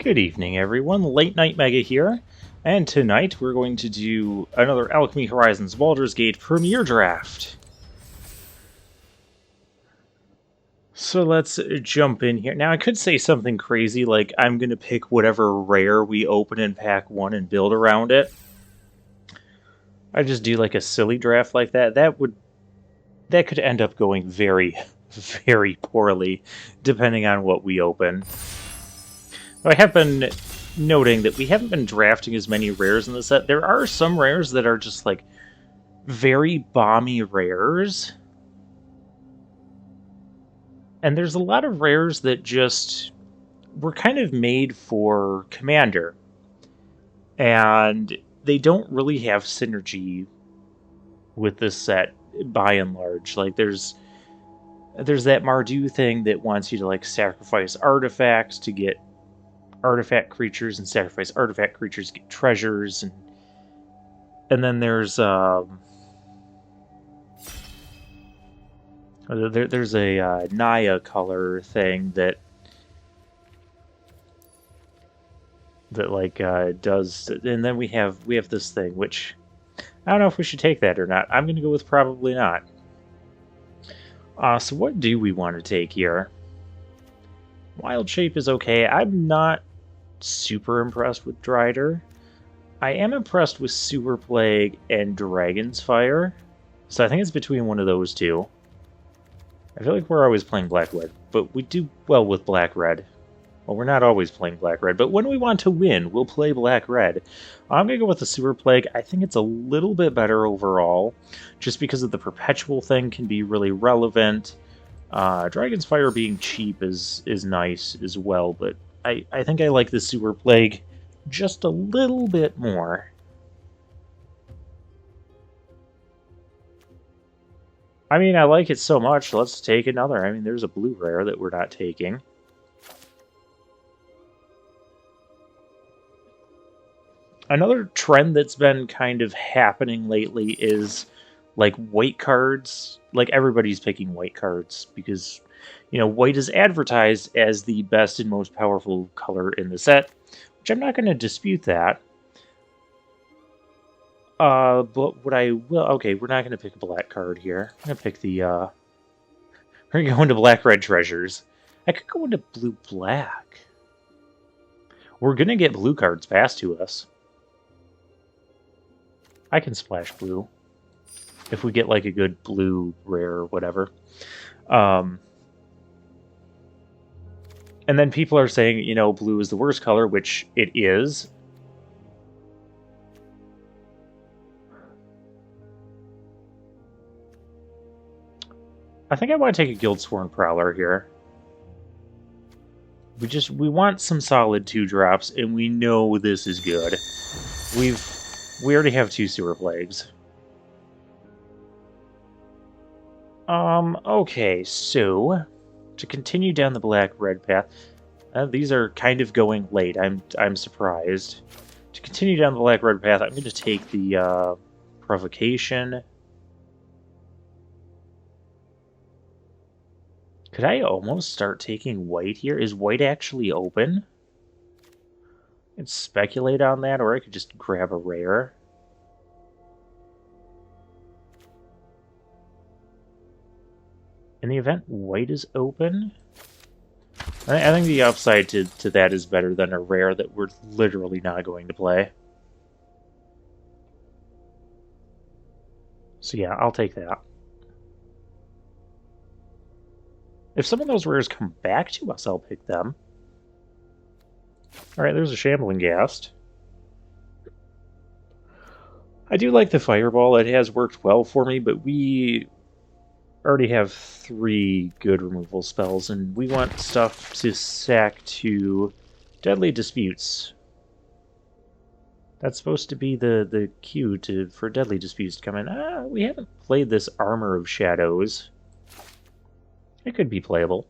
Good evening, everyone. Late Night Mega here, and tonight we're going to do another Alchemy Horizons Baldur's Gate Premier Draft. So let's jump in here. Now, I could say something crazy like I'm going to pick whatever rare we open in Pack 1 and build around it. I just do like a silly draft like that. That could end up going very, very poorly, depending on what we open. I have been noting that we haven't been drafting as many rares in the set. There are some rares that are just like very bomby rares. And there's a lot of rares that just were kind of made for Commander. And they don't really have synergy with this set by and large. Like there's that Mardu thing that wants you to like sacrifice artifacts to get artifact creatures, and sacrifice artifact creatures get treasures, and then there's there's a Naya color thing that like does, and then we have this thing which I don't know if we should take that or not. I'm gonna go with probably not. So what do we want to take here? Wild Shape is okay. I'm not super impressed with Drider. I am impressed with Sewer Plague and Dragon's Fire, so I think it's between one of those two. I feel like we're always playing Black-Red, but we do well with Black-Red. Well, we're not always playing Black-Red, but when we want to win, we'll play Black-Red. I'm going to go with the Sewer Plague. I think it's a little bit better overall, just because of the Perpetual thing can be really relevant. Dragon's Fire being cheap is nice as well, but I think I like the Sewer Plague just a little bit more. I mean, I like it so much, let's take another. I mean, there's a blue rare that we're not taking. Another trend that's been kind of happening lately is like white cards. Like everybody's picking white cards because, you know, white is advertised as the best and most powerful color in the set, which I'm not going to dispute that. But what I will... Okay, we're not going to pick a black card here. I'm going to pick the, we're going to go into black-red treasures. I could go into blue-black. We're going to get blue cards passed to us. I can splash blue if we get like a good blue rare or whatever. And then people are saying, you know, blue is the worst color, which it is. I think I want to take a Guildsworn Prowler here. We want some solid 2-drops, and we know this is good. We already have 2 Sewer Plagues. Okay, so to continue down the black-red path, these are kind of going late. I'm surprised. To continue down the black-red path, I'm going to take the Provocation. Could I almost start taking white here? Is white actually open? I could speculate on that, or I could just grab a rare. In the event white is open, I think the upside to that is better than a rare that we're literally not going to play. So yeah, I'll take that. If some of those rares come back to us, I'll pick them. Alright, there's a Shambling Ghast. I do like the Fireball. It has worked well for me, but we already have 3 good removal spells, and we want stuff to sack to Deadly Disputes. That's supposed to be the cue for Deadly Disputes to come in. We haven't played this Armor of Shadows. It could be playable.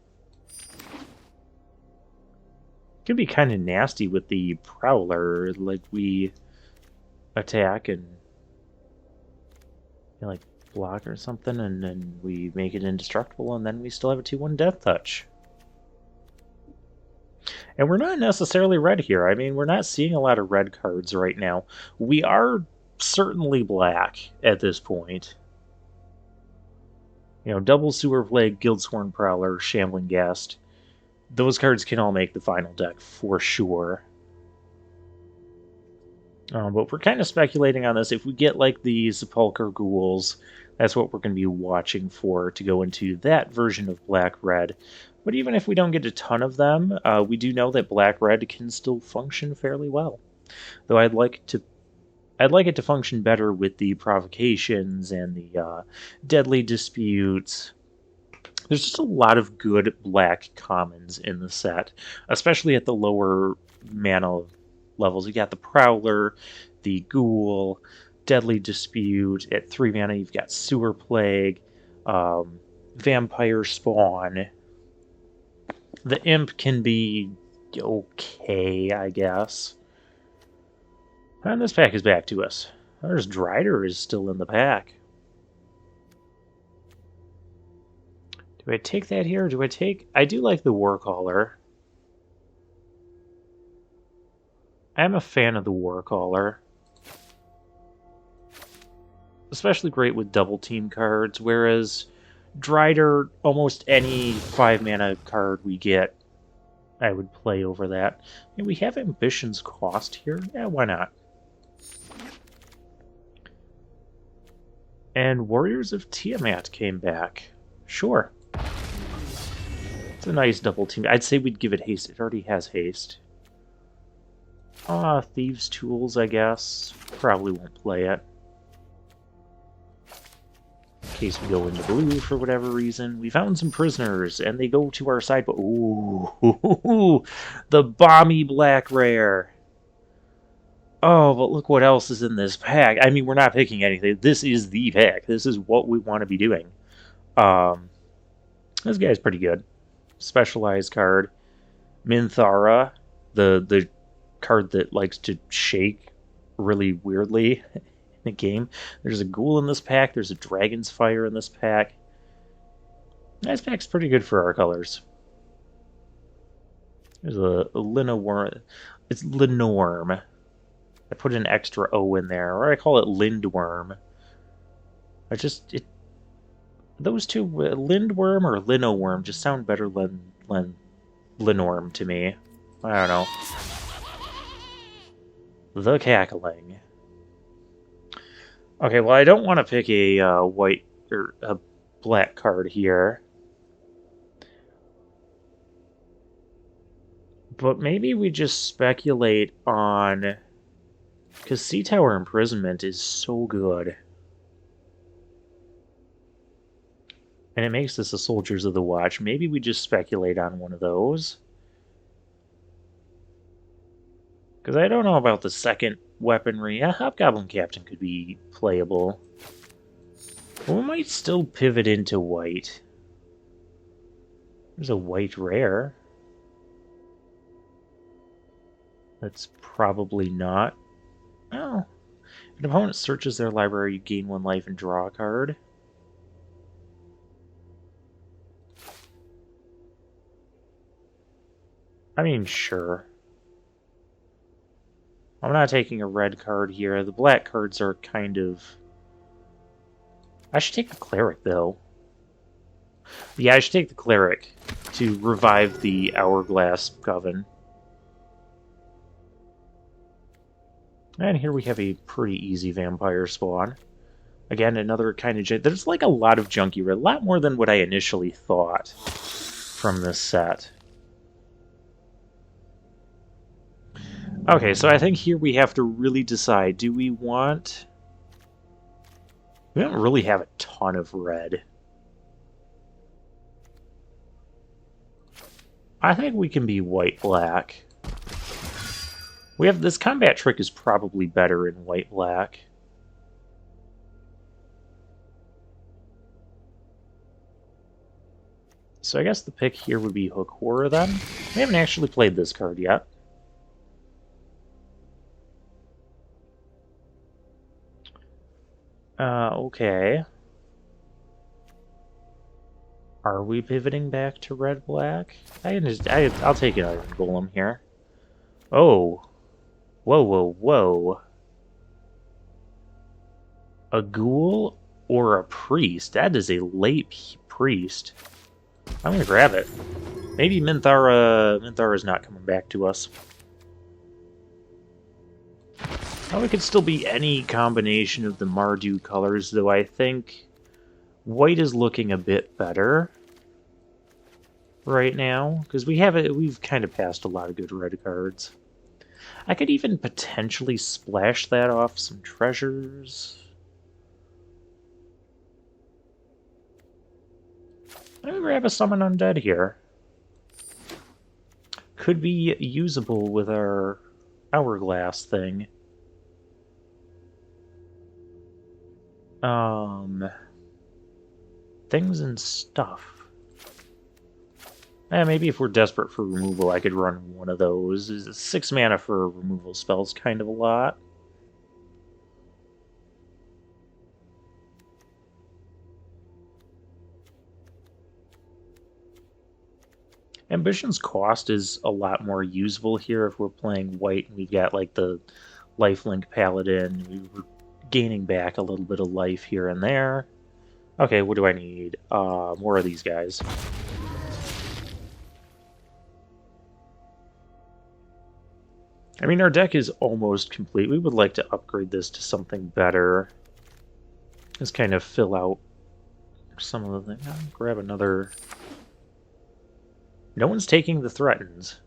Could be kind of nasty with the Prowler, like we attack and like block or something, and then we make it indestructible, and then we still have a 2-1 Death Touch. And we're not necessarily red here. I mean, we're not seeing a lot of red cards right now. We are certainly black at this point. You know, Double Sewer Plague, Guildsworn Prowler, Shambling Ghast. Those cards can all make the final deck for sure. But we're kind of speculating on this. If we get like the Sepulchre Ghouls, that's what we're going to be watching for to go into that version of Black-Red. But even if we don't get a ton of them, we do know that Black-Red can still function fairly well. Though I'd like it to function better with the provocations and the deadly disputes. There's just a lot of good black commons in the set, especially at the lower mana levels. You got the Prowler, the Ghoul, Deadly Dispute. At 3 mana, you've got Sewer Plague, Vampire Spawn. The Imp can be okay, I guess. And this pack is back to us. There's Drider is still in the pack. Do I take that here? I do like the Warcaller. I'm a fan of the Warcaller. Especially great with double team cards, whereas Drider, almost any 5 mana card we get, I would play over that. And we have Ambition's Cost here. Yeah, why not? And Warriors of Tiamat came back. Sure. It's a nice double team. I'd say we'd give it haste. It already has haste. Thieves' Tools, I guess. Probably won't play it. In case we go into blue for whatever reason. We found some prisoners, and they go to our side. But ooh, the Bomby Black Rare. Oh, but look what else is in this pack. I mean, we're not picking anything. This is the pack. This is what we want to be doing. This guy's pretty good. Specialized card. Minthara, the card that likes to shake really weirdly in the game. There's a Ghoul in this pack. There's a Dragon's Fire in this pack. This pack's pretty good for our colors. There's a Linoworm. It's Linorm. I put an extra O in there, or I call it Lindworm. Those two, Lindworm or Linoworm, just sound better than Linorm to me. I don't know. The Cackling. Okay, well, I don't want to pick a white or a black card here. But maybe we just speculate on... Because Sea Tower Imprisonment is so good. And it makes this a Soldiers of the Watch. Maybe we just speculate on one of those. Because I don't know about the second weaponry. A Hobgoblin Captain could be playable. But we might still pivot into white. There's a white rare. That's probably not. Oh. If an opponent searches their library, you gain 1 life and draw a card. I mean, sure. I'm not taking a red card here. The black cards are kind of... I should take the Cleric, though. Yeah, I should take the Cleric to revive the Hourglass Coven. And here we have a pretty easy Vampire Spawn. Again, another kind of... There's like a lot of junky red. A lot more than what I initially thought from this set. Okay, so I think here we have to really decide. Do we want... We don't really have a ton of red. I think we can be white-black. We have... This combat trick is probably better in white-black. So I guess the pick here would be Hook Horror, then. We haven't actually played this card yet. Okay. Are we pivoting back to red-black? I'll take an Iron Golem here. Oh. Whoa, whoa, whoa. A ghoul or a priest? That is a late priest. I'm gonna grab it. Maybe Minthara's not coming back to us. Oh, it could still be any combination of the Mardu colors, though I think white is looking a bit better right now, because we've kind of passed a lot of good red cards. I could even potentially splash that off some treasures. I'm gonna grab a Summon Undead here. Could be usable with our hourglass thing. Things and stuff. Maybe if we're desperate for removal, I could run one of those. 6 mana for a removal spell is kind of a lot. Ambition's cost is a lot more usable here if we're playing white and we've got like the lifelink paladin. We were gaining back a little bit of life here and there. Okay, what do I need? More of these guys. I mean, our deck is almost complete. We would like to upgrade this to something better. Just kind of fill out some of the things. I'll grab another. No one's taking the threatens.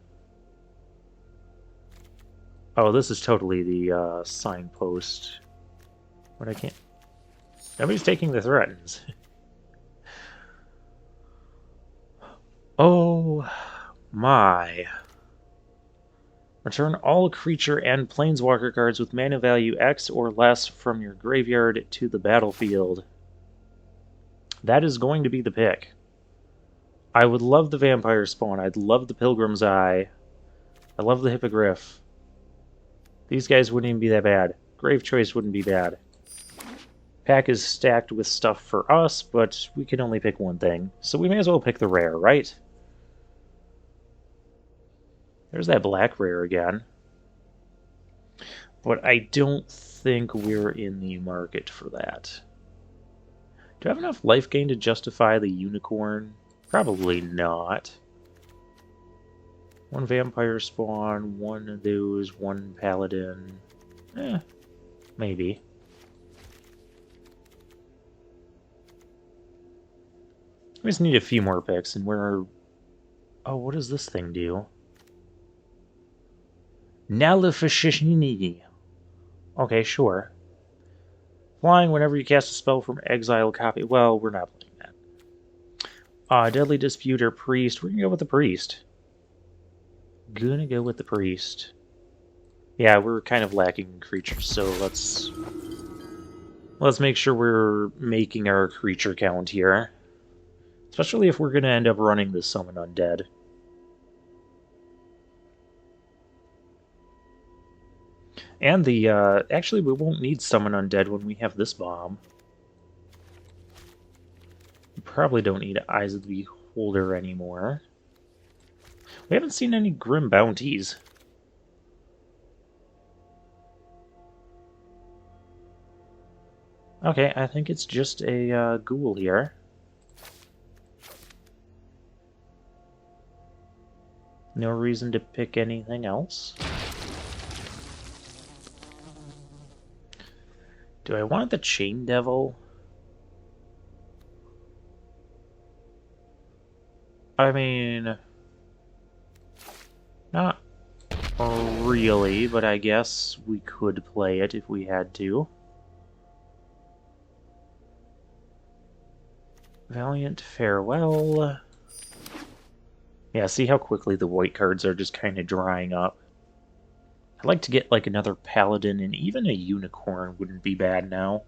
Oh, this is totally the signpost. But I can't. Nobody's taking the threatens. Oh my. Return all creature and planeswalker cards with mana value X or less from your graveyard to the battlefield. That is going to be the pick. I would love the Vampire Spawn. I'd love the Pilgrim's Eye. I love the Hippogriff. These guys wouldn't even be that bad. Grave Choice wouldn't be bad. Pack is stacked with stuff for us, but we can only pick one thing. So we may as well pick the rare, right? There's that black rare again. But I don't think we're in the market for that. Do I have enough life gain to justify the unicorn? Probably not. One Vampire Spawn, one of those, one Paladin. Maybe. We just need a few more picks, and we're... Oh, what does this thing do? Nalefashini. Okay, sure. Flying whenever you cast a spell from exile copy. Well, we're not playing that. Deadly Disputer, Priest. We're gonna go with the Priest. Gonna go with the Priest. Yeah, we're kind of lacking in creatures, so let's make sure we're making our creature count here. Especially if we're gonna end up running the Summon Undead. And the, actually we won't need Summon Undead when we have this bomb. We probably don't need Eyes of the Beholder anymore. We haven't seen any Grim Bounties. Okay, I think it's just a ghoul here. No reason to pick anything else. Do I want the Chain Devil? I mean... Not really, but I guess we could play it if we had to. Valiant Farewell. Yeah, see how quickly the white cards are just kind of drying up. I'd like to get like another Paladin, and even a Unicorn wouldn't be bad now.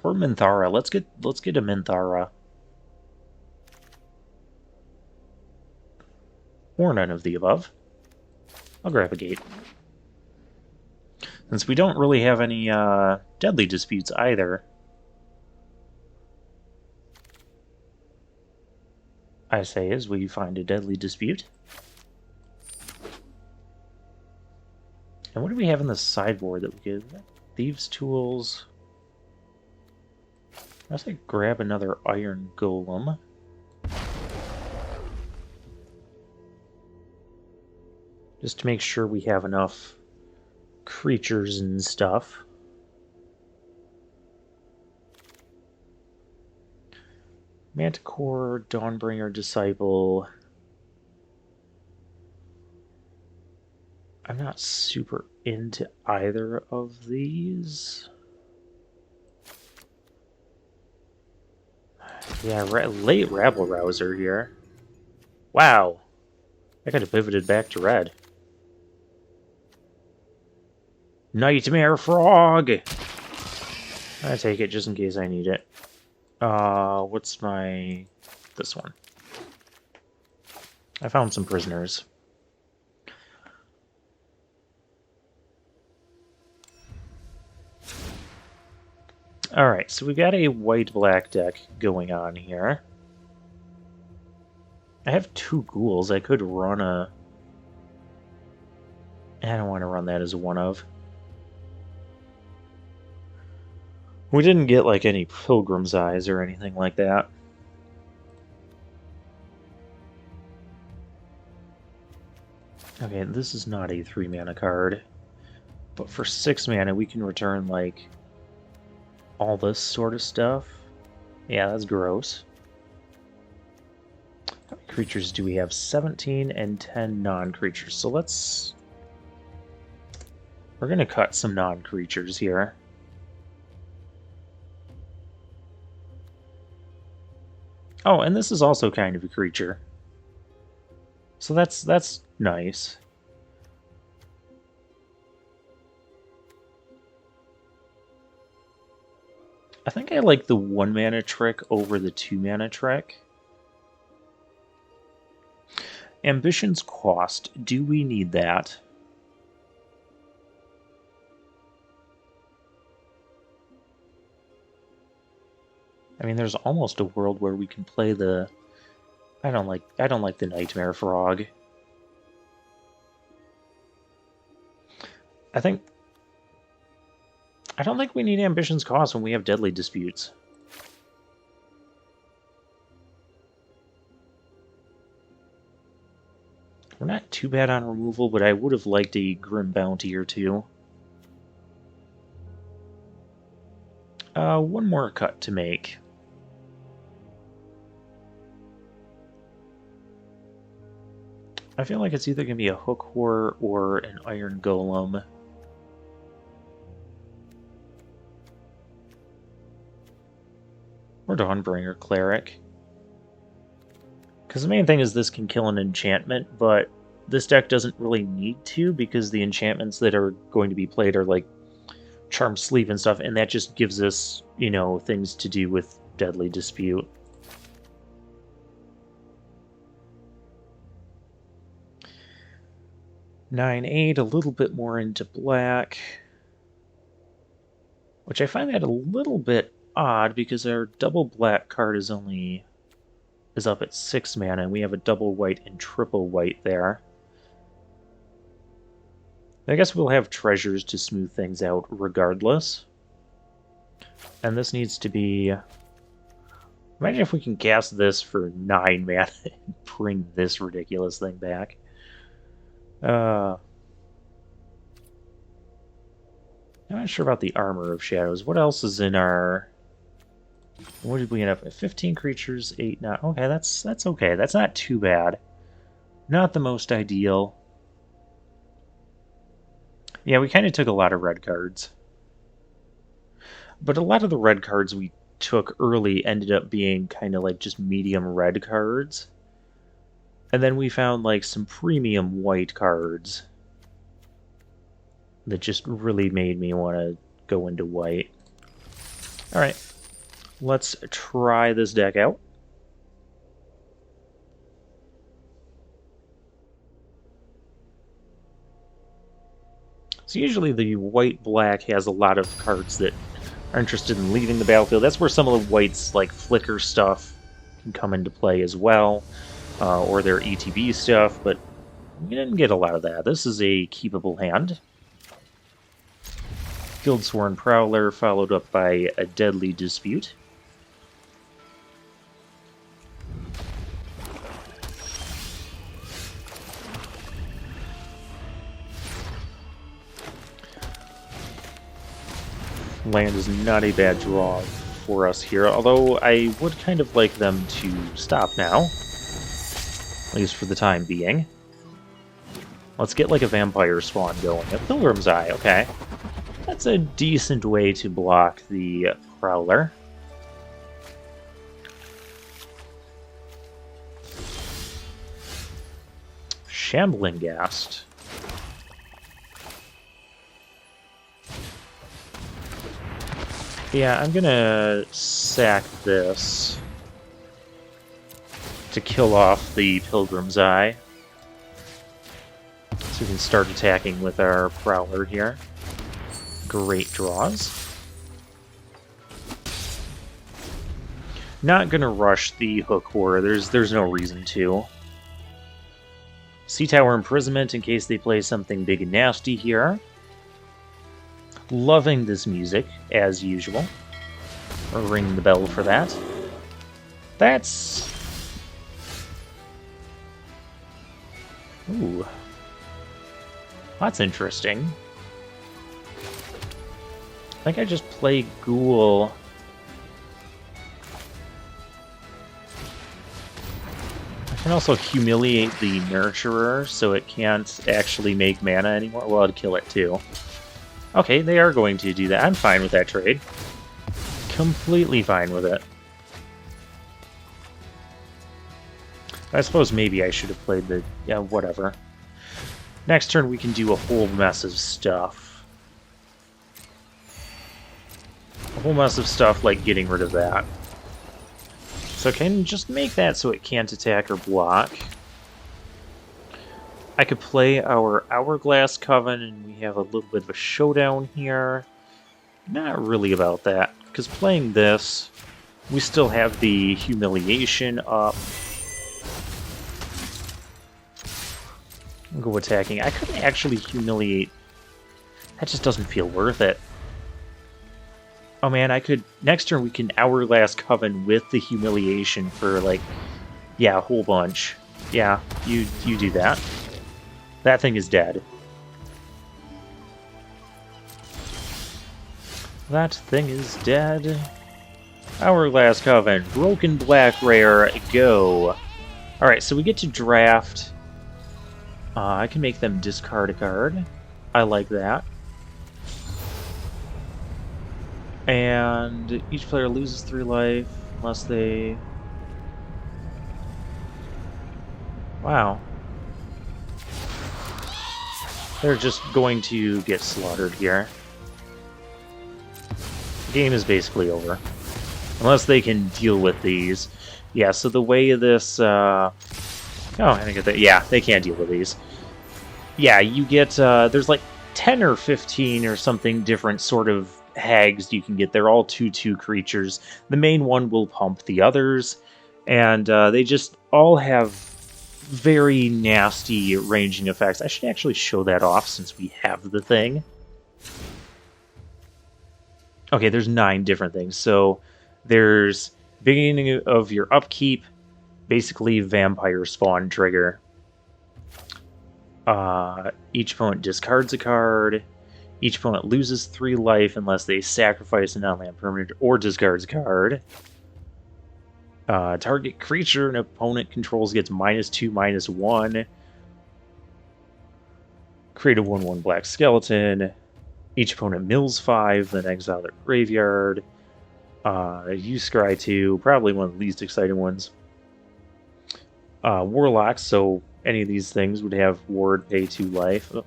Or Minthara. Let's get a Minthara. Or none of the above. I'll grab a gate. Since we don't really have any deadly disputes either, I say as we find a deadly dispute. And what do we have in the sideboard that we could... Thieves' tools... I was like, grab another iron golem. Just to make sure we have enough creatures and stuff. Manticore, Dawnbringer, Disciple. I'm not super into either of these. Yeah, late Rabble Rouser here. Wow. I could have pivoted back to red. Nightmare Frog! I take it just in case I need it. What's my... this one. I found some prisoners. Alright, so we got a white-black deck going on here. I have 2 ghouls. I could run a... I don't want to run that as a one-of. We didn't get, like, any Pilgrim's Eyes or anything like that. Okay, this is not a 3-mana card. But for 6 mana, we can return, like... all this sort of stuff. Yeah, that's gross. How many creatures do we have? 17 and 10 non-creatures. So let's... we're going to cut some non-creatures here. Oh, and this is also kind of a creature. So that's nice. I think I like the 1-mana trick over the 2-mana trick. Ambition's Cost. Do we need that? I mean, there's almost a world where we can play the... I don't like the Nightmare Frog. I don't think we need Ambition's Cost when we have Deadly Disputes. We're not too bad on removal, but I would have liked a Grim Bounty or 2. One more cut to make. I feel like it's either going to be a Hook Horror or an Iron Golem. Or Dawnbringer Cleric. Because the main thing is this can kill an enchantment, but this deck doesn't really need to because the enchantments that are going to be played are like Charm Sleeve and stuff, and that just gives us, you know, things to do with Deadly Dispute. (9/8), a little bit more into black. Which I find that a little bit odd because our double black card is up at 6 mana, and we have a double white and triple white there. I guess we'll have treasures to smooth things out regardless. And this needs to be... imagine if we can cast this for 9 mana and bring this ridiculous thing back. I'm not sure about the Armor of Shadows. What else is in our... what did we end up with? 15 creatures, 8 not... okay, that's okay. That's not too bad. Not the most ideal. Yeah, we kind of took a lot of red cards. But a lot of the red cards we took early ended up being kind of like just medium red cards. And then we found like some premium white cards that just really made me want to go into white. Alright, let's try this deck out. So usually the white-black has a lot of cards that are interested in leaving the battlefield. That's where some of the white's like flicker stuff can come into play as well, or their ETB stuff, but we didn't get a lot of that. This is a keepable hand. Guildsworn Prowler, followed up by a Deadly Dispute. Land is not a bad draw for us here, although I would kind of like them to stop now, at least for the time being. Let's get like a vampire spawn going. A Pilgrim's Eye, okay. That's a decent way to block the Prowler. Shambling Ghast. Yeah, I'm gonna sack this to kill off the Pilgrim's Eye. So we can start attacking with our Prowler here. Great draws. Not gonna rush the Hook War, there's no reason to. Sea Tower Imprisonment in case they play something big and nasty here. Loving this music, as usual. Or ring the bell for that. That's... Ooh. That's interesting. I think I just play Ghoul. I can also humiliate the Nurturer so it can't actually make mana anymore. Well, I'd kill it too. Okay, they are going to do that. I'm fine with that trade. Completely fine with it. I suppose maybe I should have played the... Yeah, whatever. Next turn we can do a whole mess of stuff. A whole mess of stuff like getting rid of that. So I can just make that so it can't attack or block. I could play our Hourglass Coven and we have a little bit of a showdown here. Not really about that, because playing this, we still have the Humiliation up. I'll go attacking. I could actually humiliate. That just doesn't feel worth it. Oh man, I could... Next turn we can Hourglass Coven with the Humiliation for like... Yeah, a whole bunch. Yeah, you do that. That thing is dead. That thing is dead. Hourglass Coven. Broken Black Rare. Go. Alright, so we get to draft. I can make them discard a card. I like that. And each player loses 3 life unless they... Wow. They're just going to get slaughtered here. The game is basically over. Unless they can deal with these. Yeah, so the way this... Oh, I didn't get that. Yeah, they can't deal with these. Yeah, you get... there's like 10 or 15 or something different sort of hags you can get. They're all 2/2 creatures. The main one will pump the others. And they just all have very nasty ranging effects. I should actually show that off since we have the thing. Okay, there's 9 different things. So there's beginning of your upkeep, basically vampire spawn trigger. Each opponent discards a card. Each opponent loses 3 life unless they sacrifice a non-land permanent or discards a card. Target creature an opponent controls gets -2/-1. Create a 1/1 black skeleton. Each opponent mills 5, then exile their graveyard. Use Scry 2, probably one of the least exciting ones. Warlocks, so any of these things would have ward, pay 2 life. Oh.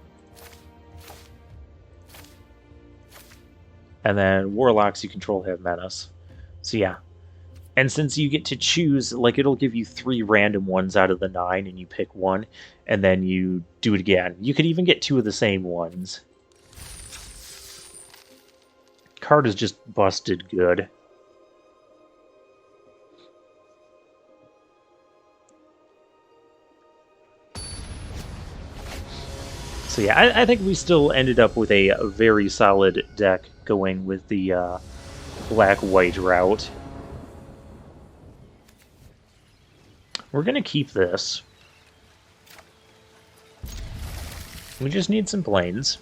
And then Warlocks you control have menace. So yeah. And since you get to choose, like it'll give you 3 random ones out of the 9 and you pick one, and then you do it again. You could even get 2 of the same ones. Card is just busted good. So yeah, I think we still ended up with a very solid deck going with the black-white route. We're going to keep this. We just need some planes.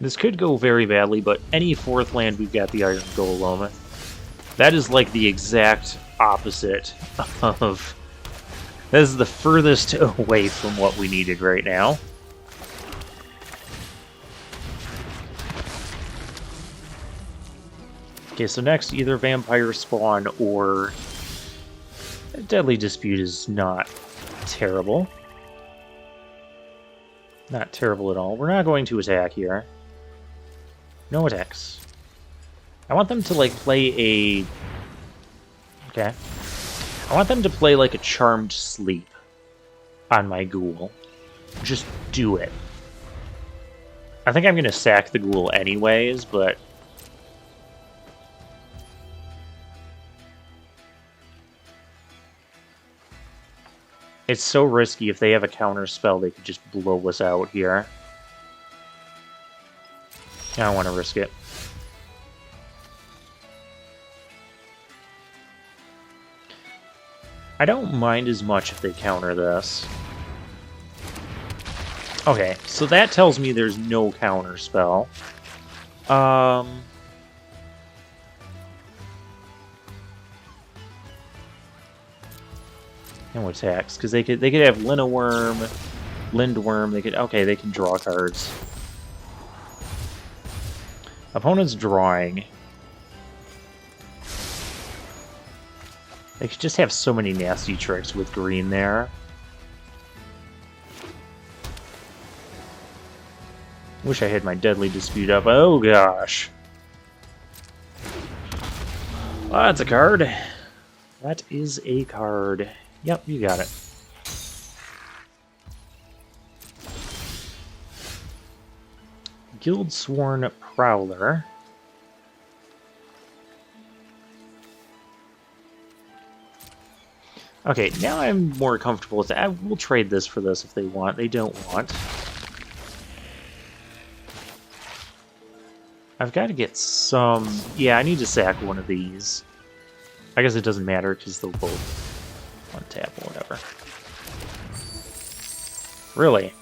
This could go very badly, but any fourth land we've got the Iron Golem. That is like the exact opposite of... That is the furthest away from what we needed right now. Okay, so next, either Vampire Spawn or Deadly Dispute is not terrible. Not terrible at all. We're not going to attack here. No attacks. I want them to, like, play a... Okay. I want them to play, like, a Charmed Sleep on my ghoul. Just do it. I think I'm going to sack the ghoul anyways, but... It's so risky. If they have a counter spell, they could just blow us out here. I don't want to risk it. I don't mind as much if they counter this. Okay, so that tells me there's no counter spell. No attacks, because they could have Lindworm, they can draw cards. Opponent's drawing. They could just have so many nasty tricks with green there. Wish I had my Deadly Dispute up. Oh gosh. Oh, that's a card. That is a card. Yep, you got it. Guildsworn Prowler. Okay, now I'm more comfortable with that. We'll trade this for this if they want. They don't want. I've got to get some... Yeah, I need to sack one of these. I guess it doesn't matter because they'll both untap or whatever. Really?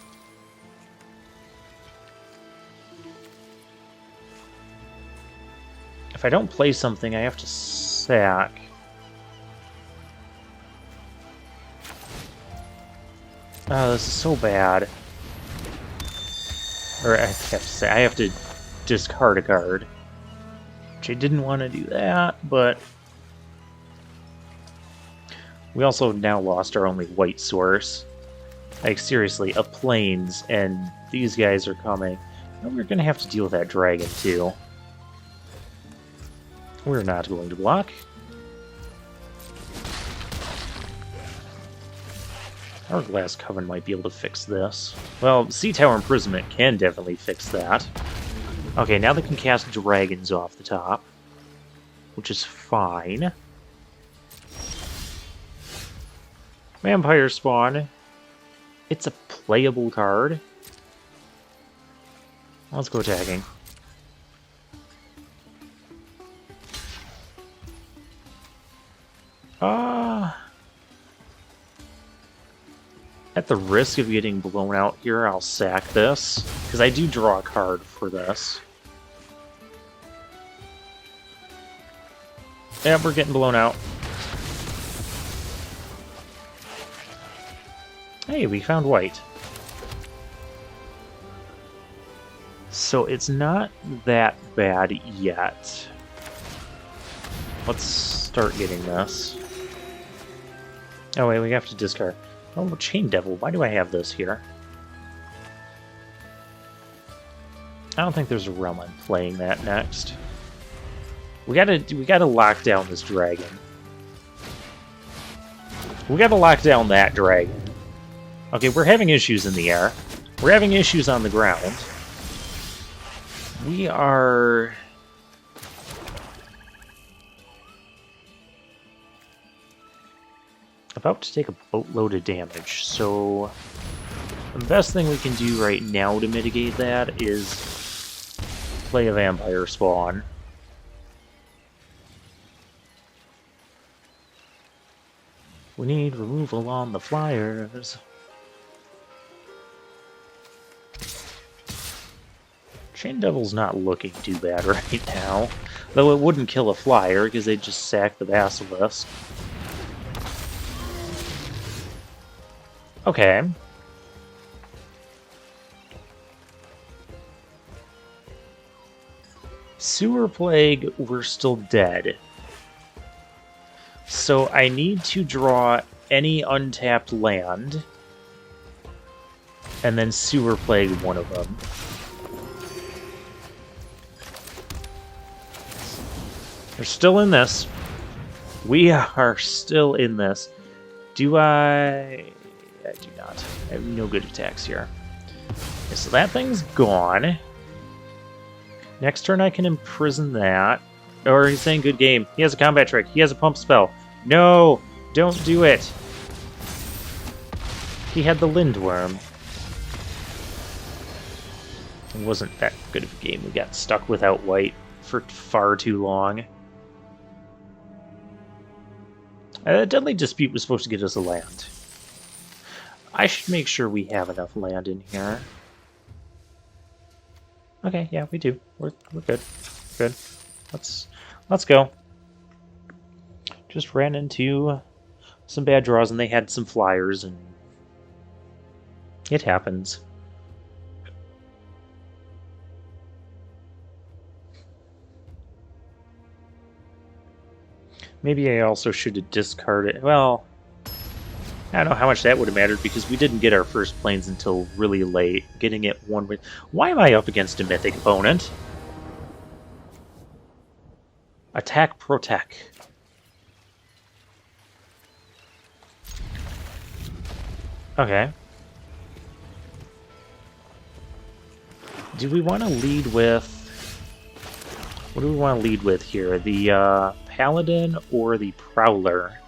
If I don't play something, I have to sack. Oh, this is so bad. Or I have to say, I have to discard a card. Which I didn't want to do that, but... We also now lost our only white source. Like, seriously, a plains, and these guys are coming. And we're gonna have to deal with that dragon, too. We're not going to block. Hourglass Coven might be able to fix this. Well, Sea Tower Imprisonment can definitely fix that. Okay, now they can cast dragons off the top, which is fine. Vampire Spawn. It's a playable card. Let's go attacking. At the risk of getting blown out here, I'll sack this, because I do draw a card for this. Yeah, we're getting blown out. Hey, we found white. So it's not that bad yet. Let's start getting this. Oh wait, we have to discard. Oh, Chain Devil, why do I have this here? I don't think there's a realm I'm playing that next. We gotta lock down this dragon. We gotta lock down that dragon. Okay, we're having issues in the air. We're having issues on the ground. We are... About to take a boatload of damage, so the best thing we can do right now to mitigate that is play a vampire spawn. We need removal on the flyers. Chain Devil's not looking too bad right now, though it wouldn't kill a flyer because they'd just sack the Basilisk. Okay. Sewer Plague, we're still dead. So I need to draw any untapped land, and then Sewer Plague one of them. We're still in this. We are still in this. Do I do not. I have no good attacks here. Okay, so that thing's gone. Next turn I can imprison that. Or he's saying good game. He has a combat trick. He has a pump spell. No! Don't do it! He had the Lindworm. It wasn't that good of a game. We got stuck without white for far too long. Deadly Dispute was supposed to get us a land. I should make sure we have enough land in here. Okay, yeah, we do. We're good. Good. Let's go. Just ran into some bad draws and they had some flyers and it happens. Maybe I also should have discarded... Well, I don't know how much that would have mattered because we didn't get our first planes until really late. Getting it one way... Why am I up against a mythic opponent? Attack, protect. Okay. Do we want to lead with... What do we want to lead with here? The Paladin or the Prowler?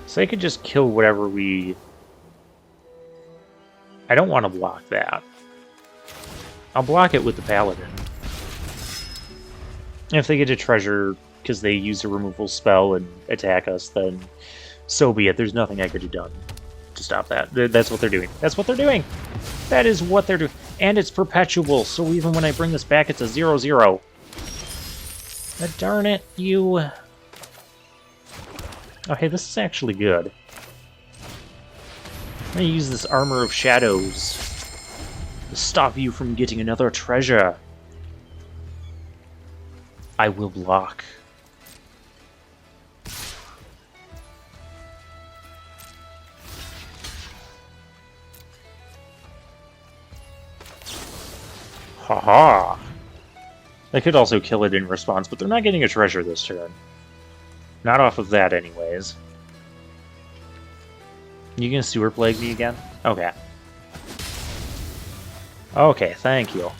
So they could just kill whatever we... I don't want to block that. I'll block it with the Paladin. If they get a treasure because they use a removal spell and attack us, then so be it. There's nothing I could have done to stop that. That's what they're doing. That's what they're doing! That is what they're doing. And it's perpetual, so even when I bring this back, it's a 0/0. Darn it, you... Oh, hey, this is actually good. I'm gonna use this Armor of Shadows to stop you from getting another treasure. I will block. Haha! They could also kill it in response, but they're not getting a treasure this turn. Not off of that, anyways. You gonna Sewer Plague me again? Okay. Okay, thank you.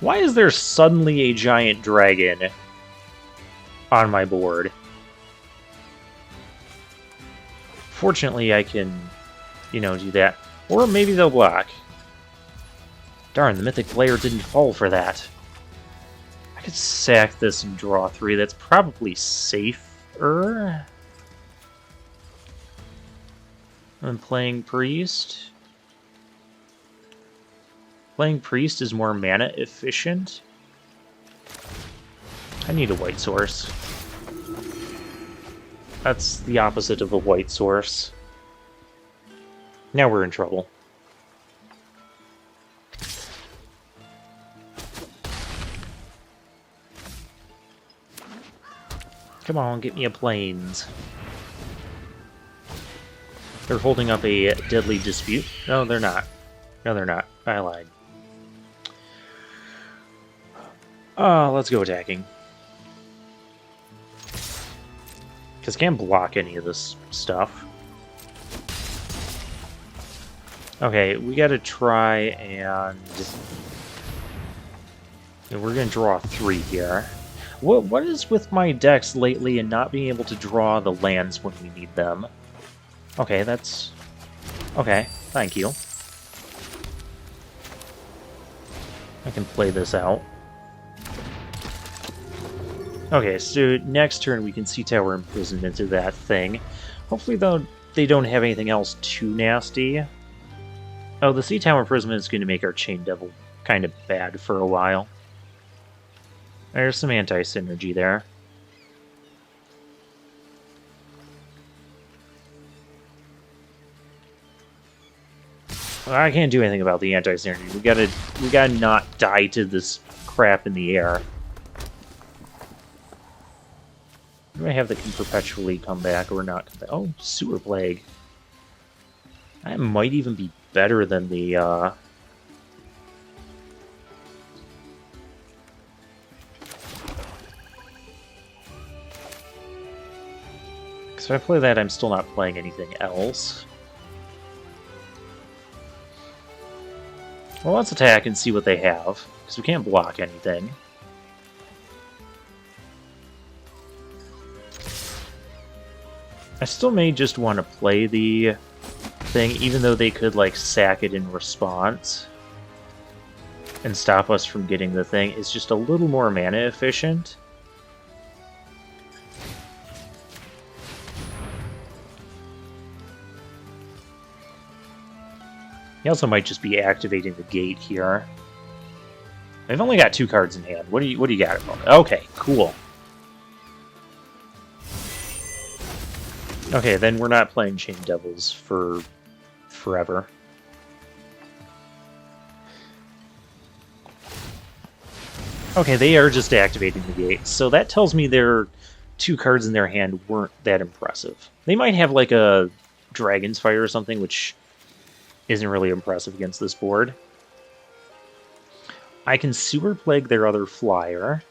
Why is there suddenly a giant dragon on my board? Fortunately, I can, do that. Or maybe they'll block. Darn, the Mythic Player didn't fall for that. I could sack this and draw 3. That's probably safer than playing Priest. Playing Priest is more mana efficient. I need a white source. That's the opposite of a white source. Now we're in trouble. Come on, get me a plains. They're holding up a Deadly Dispute. No, they're not. No, they're not. I lied. Let's go attacking. Because I can't block any of this stuff. Okay, we gotta try and... we're gonna draw 3 here. What is with my decks lately and not being able to draw the lands when we need them? Okay, that's... Okay, thank you. I can play this out. Okay, so next turn we can Sea Tower Imprisonment into that thing. Hopefully, though, they don't have anything else too nasty. Oh, the Sea Tower Imprisonment is going to make our Chain Devil kind of bad for a while. There's some anti-synergy there. Well, I can't do anything about the anti-synergy. We gotta not die to this crap in the air. Do I have that can perpetually come back or not come back? Oh, Sewer Plague. That might even be better than the, Because if I play that, I'm still not playing anything else. Well, let's attack and see what they have, because we can't block anything. I still may just want to play the thing, even though they could, like, sack it in response and stop us from getting the thing. It's just a little more mana efficient. He also might just be activating the gate here. I've only got 2 cards in hand. What do you got at the moment? Okay, cool. Okay, then we're not playing Chain Devils for forever. Okay, they are just activating the gate, so that tells me their 2 cards in their hand weren't that impressive. They might have like a Dragon's Fire or something, which isn't really impressive against this board. I can Sewer Plague their other flyer.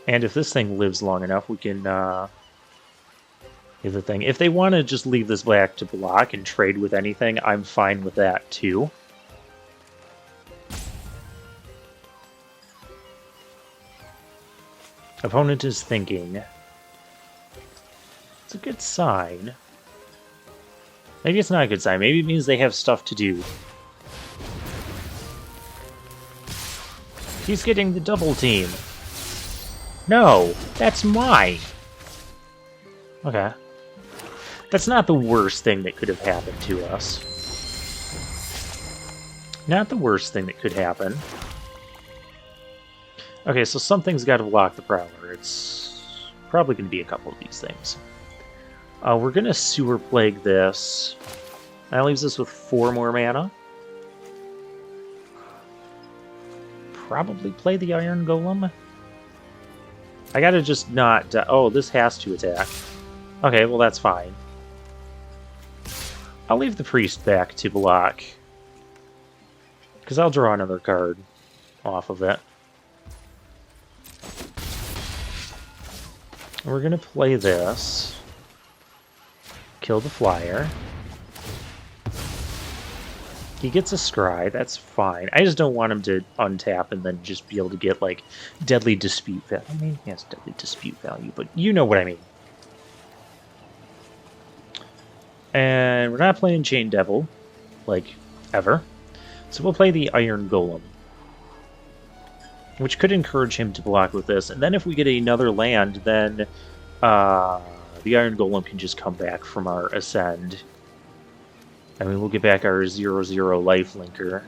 And if this thing lives long enough, we can give the thing. If they want to just leave this back to block and trade with anything, I'm fine with that too. Opponent is thinking. It's a good sign. Maybe it's not a good sign. Maybe it means they have stuff to do. He's getting the double team. No, that's mine. Okay. That's not the worst thing that could have happened to us. Not the worst thing that could happen. Okay, so something's got to block the Prowler. It's probably going to be a couple of these things. We're going to Sewer Plague this. That leaves us with 4 more mana. Probably play the Iron Golem. I gotta just not... oh, this has to attack. Okay, well that's fine. I'll leave the Priest back to block. Because I'll draw another card off of it. We're gonna play this. Kill the flyer. He gets a scry, that's fine. I just don't want him to untap and then just be able to get, like, Deadly Dispute value. I mean, he has Deadly Dispute value, but you know what I mean. And we're not playing Chain Devil, like, ever. So we'll play the Iron Golem, which could encourage him to block with this. And then if we get another land, then the Iron Golem can just come back from our Ascend. I mean, we'll get back our 0/0 lifelinker,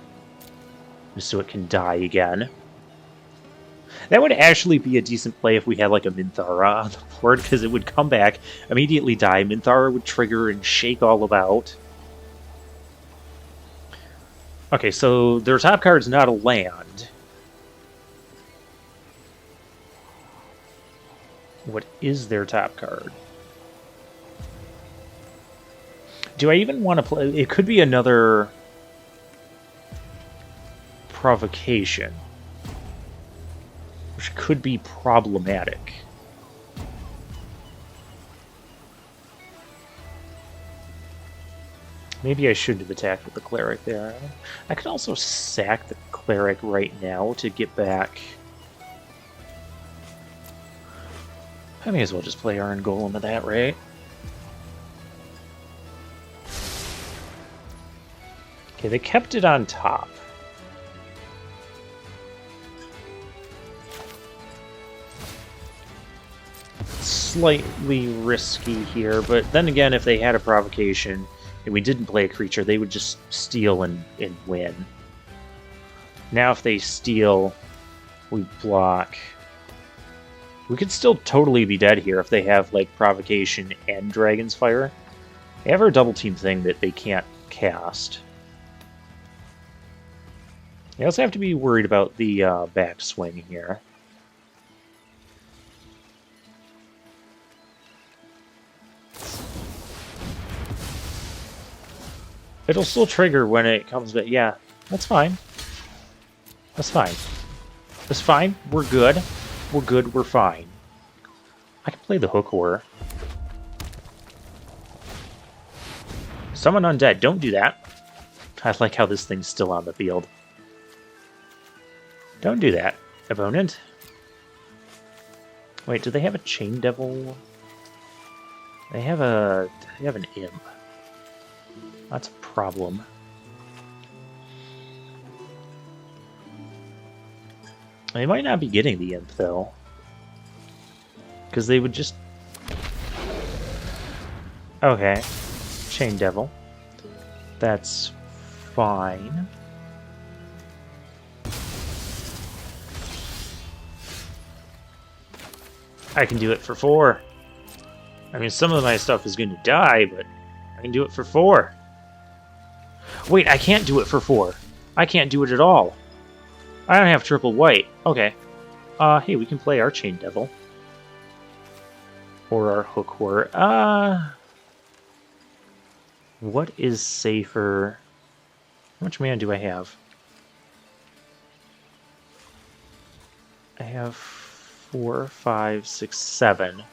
just so it can die again. That would actually be a decent play if we had, like, a Minthara on the board, because it would come back, immediately die, Minthara would trigger and shake all about. Okay, so their top card's not a land. What is their top card? Do I even want to play... It could be another Provocation, which could be problematic. Maybe I shouldn't have attacked with the cleric there. I could also sack the cleric right now to get back. I may as well just play Iron Golem at that rate. Okay, they kept it on top. Slightly risky here, but then again, if they had a provocation and we didn't play a creature, they would just steal and win. Now if they steal, we block. We could still totally be dead here if they have, like, provocation and Dragon's Fire. They have our double team thing that they can't cast. They also have to be worried about the backswing here. It'll still trigger when it comes back. Yeah, that's fine. That's fine. That's fine. We're good. We're good. We're fine. I can play the Hook Horror. Summon Undead. Don't do that. I like how this thing's still on the field. Don't do that, opponent. Wait, do they have a Chain Devil? They have an Imp. That's a problem. They might not be getting the Imp, though. Because they would just... Okay. Chain Devil. That's fine. I can do it for 4. I mean, some of my stuff is going to die, but I can do it for 4. Wait, I can't do it for 4. I can't do it at all. I don't have triple white. Okay. Hey, we can play our Chain Devil. Or our Hook Horror. What is safer? How much mana do I have? I have 4, 5, 6, 7.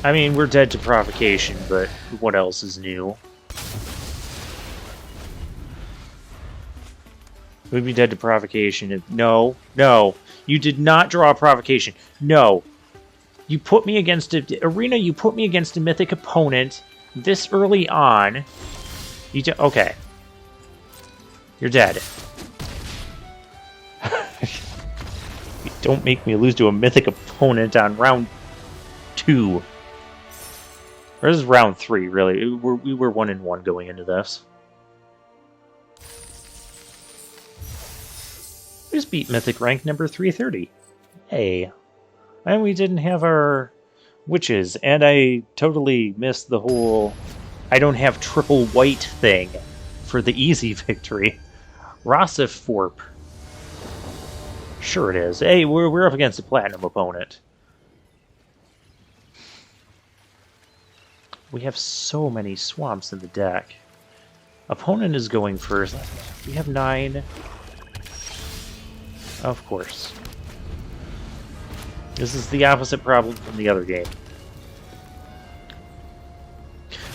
I mean, we're dead to provocation, but what else is new? We'd be dead to provocation if... No, no. You did not draw a provocation. No. You put me against a... Arena, you put me against a mythic opponent this early on. Okay. You're dead. Don't make me lose to a mythic opponent on round 2. Or this is round 3, really. We were 1-1 going into this. We just beat mythic rank number 330. Hey. And we didn't have our witches, and I totally missed the whole I don't have triple white thing for the easy victory. Rossif Forp. Sure it is. Hey, we're up against a platinum opponent. We have so many swamps in the deck. Opponent is going first. We have 9. Of course. This is the opposite problem from the other game.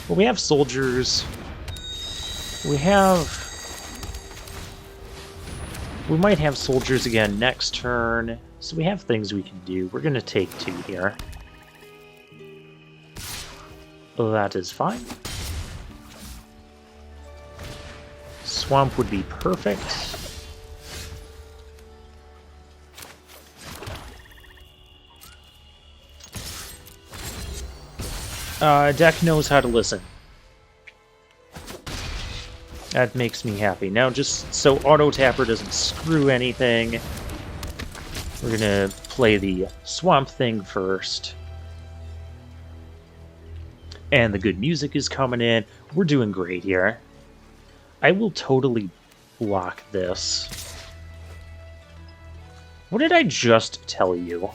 Well, we have soldiers. We might have soldiers again next turn. So we have things we can do. We're going to take 2 here. That is fine. Swamp would be perfect. Deck knows how to listen. That makes me happy. Now, just so Auto Tapper doesn't screw anything, we're gonna play the Swamp thing first. And the good music is coming in. We're doing great here. I will totally block this. What did I just tell you?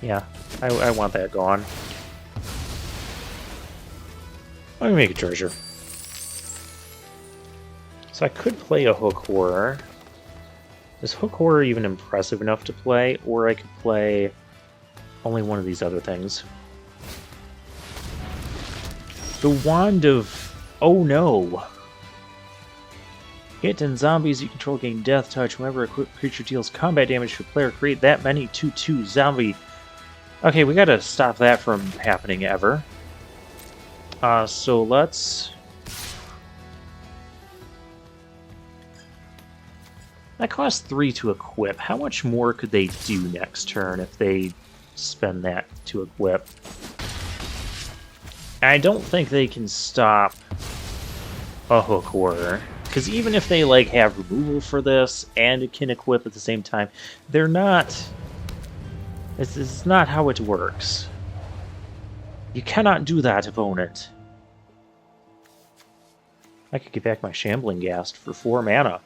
Yeah, I want that gone. Let me make a treasure. So I could play a Hook Horror. Is Hook Horror even impressive enough to play, or I could play only one of these other things? The Wand of... Oh no! Hit and zombies you control gain death touch. Whenever a creature deals combat damage to a player, create that many 2/2 zombie. Okay, we gotta stop that from happening ever. So let's... That costs 3 to equip. How much more could they do next turn if they spend that to equip? I don't think they can stop a Hook Horror. Because even if they like have removal for this and it can equip at the same time, they're not... It's not how it works. You cannot do that, opponent. I could get back my Shambling Ghast for 4 mana.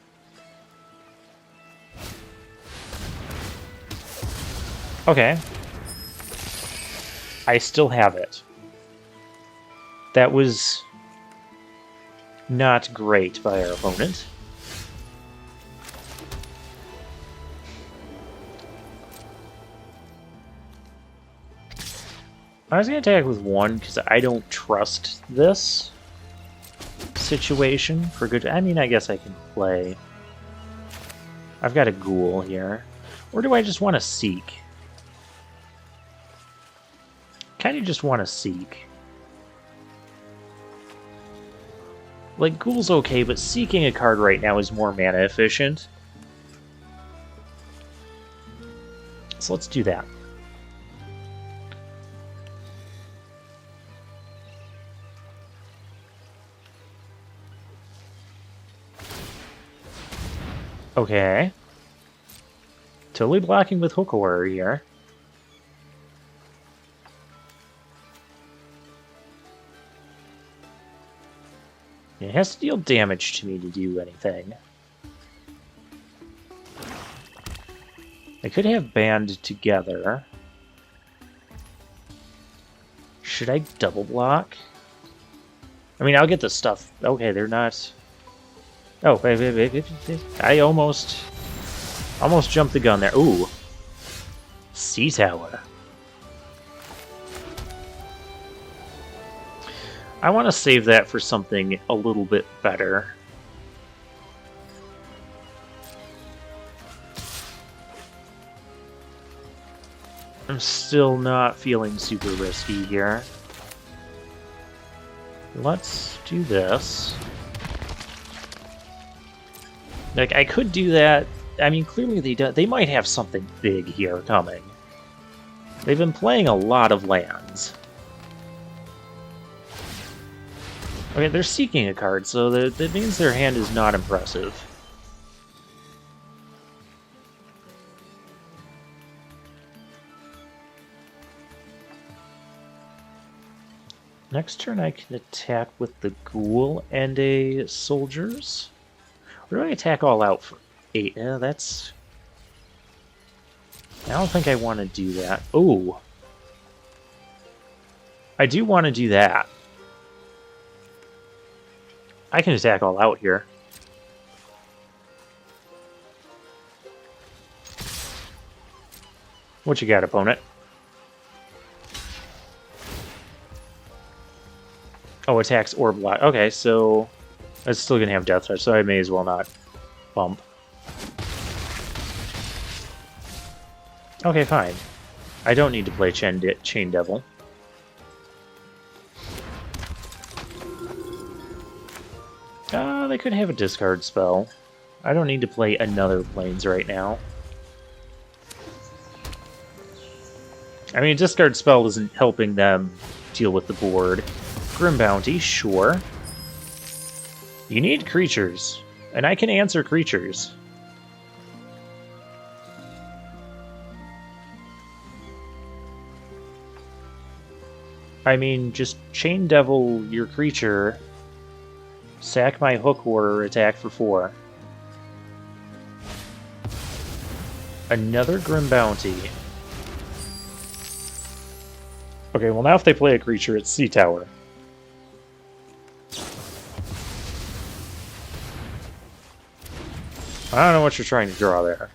Okay. I still have it. That was not great by our opponent. I was going to attack with 1 because I don't trust this situation for good. I mean, I guess I can play. I've got a Ghoul here. Or do I just want to Seek? Kind of just want to Seek. Like, Ghoul's okay, but Seeking a card right now is more mana efficient. So let's do that. Okay. Totally blocking with Hook Horror here. It has to deal damage to me to do anything. I could have band together. Should I double block? I mean, I'll get the stuff. Okay, they're not... Oh, I almost jumped the gun there. Ooh. Sea Tower. I want to save that for something a little bit better. I'm still not feeling super risky here. Let's do this. Like, I could do that. I mean, clearly they might have something big here coming. They've been playing a lot of lands. Okay, they're seeking a card, so that means their hand is not impressive. Next turn I can attack with the Ghoul and a Soldiers. Or do I attack all out for 8? That's... I don't think I want to do that. Oh! I do want to do that. I can attack all out here. What you got, opponent? Oh, attacks or block. Okay, so it's still going to have death touch, so I may as well not bump. Okay, fine. I don't need to play Chain Devil. They could have a discard spell. I don't need to play another Plains right now. I mean, a discard spell isn't helping them deal with the board. Grim Bounty, sure. You need creatures, and I can answer creatures. I mean, just Chain Devil your creature, sack my Hook Horror, attack for 4. Another Grim Bounty. Okay, well now if they play a creature, it's Sea Tower. I don't know what you're trying to draw there.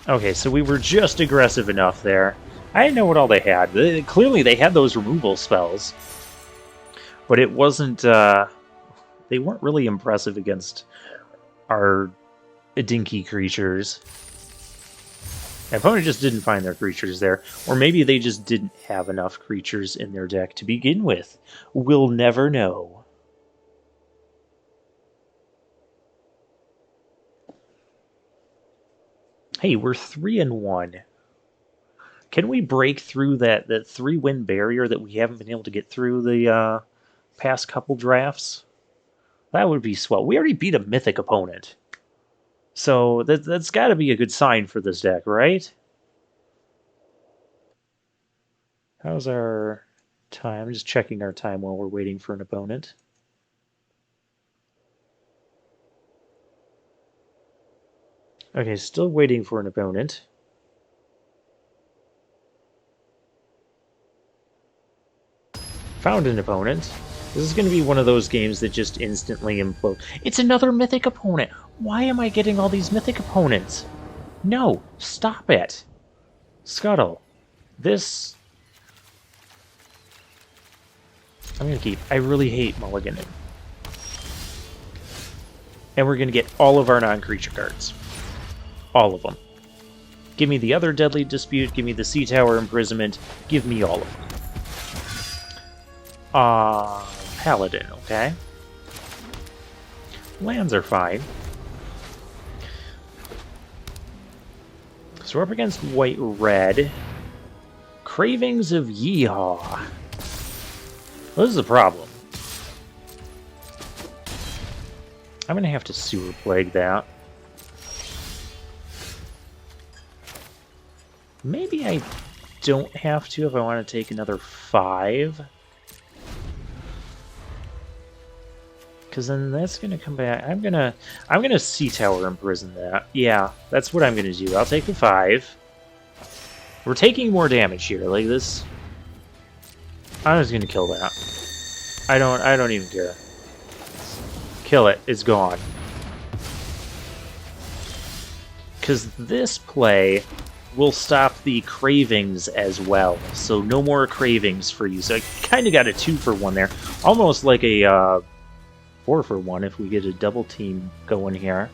Okay, so we were just aggressive enough there. I didn't know what all they had. Clearly they had those removal spells. But it wasn't, they weren't really impressive against our dinky creatures. My opponent just didn't find their creatures there. Or maybe they just didn't have enough creatures in their deck to begin with. We'll never know. Hey, we're 3-1. Can we break through that 3-win barrier that we haven't been able to get through the past couple drafts? That would be swell. We already beat a mythic opponent. So that's got to be a good sign for this deck, right? How's our time? I'm just checking our time while we're waiting for an opponent. Okay, still waiting for an opponent. Found an opponent. This is going to be one of those games that just instantly implode. It's another mythic opponent! Why am I getting all these mythic opponents? No! Stop it! Scuttle. This... I'm going to keep. I really hate mulliganing. And we're going to get all of our non-creature cards. All of them. Give me the other Deadly Dispute, give me the Sea Tower Imprisonment, give me all of them. Paladin, okay. Lands are fine. So we're up against white-red. Cravings of Yeehaw. Well, this is a problem. I'm gonna have to Sewer Plague that. Maybe I don't have to if I want to take another 5. Because then that's gonna come back. I'm gonna Sea Tower Imprison that. Yeah, that's what I'm gonna do. I'll take the 5. We're taking more damage here, like this. I'm just gonna kill that. I don't even care. Kill it. It's gone. Because this play will stop the cravings as well. So no more cravings for you. So I kind of got a 2-for-1 there. Almost like a 4-for-1 if we get a double team going here.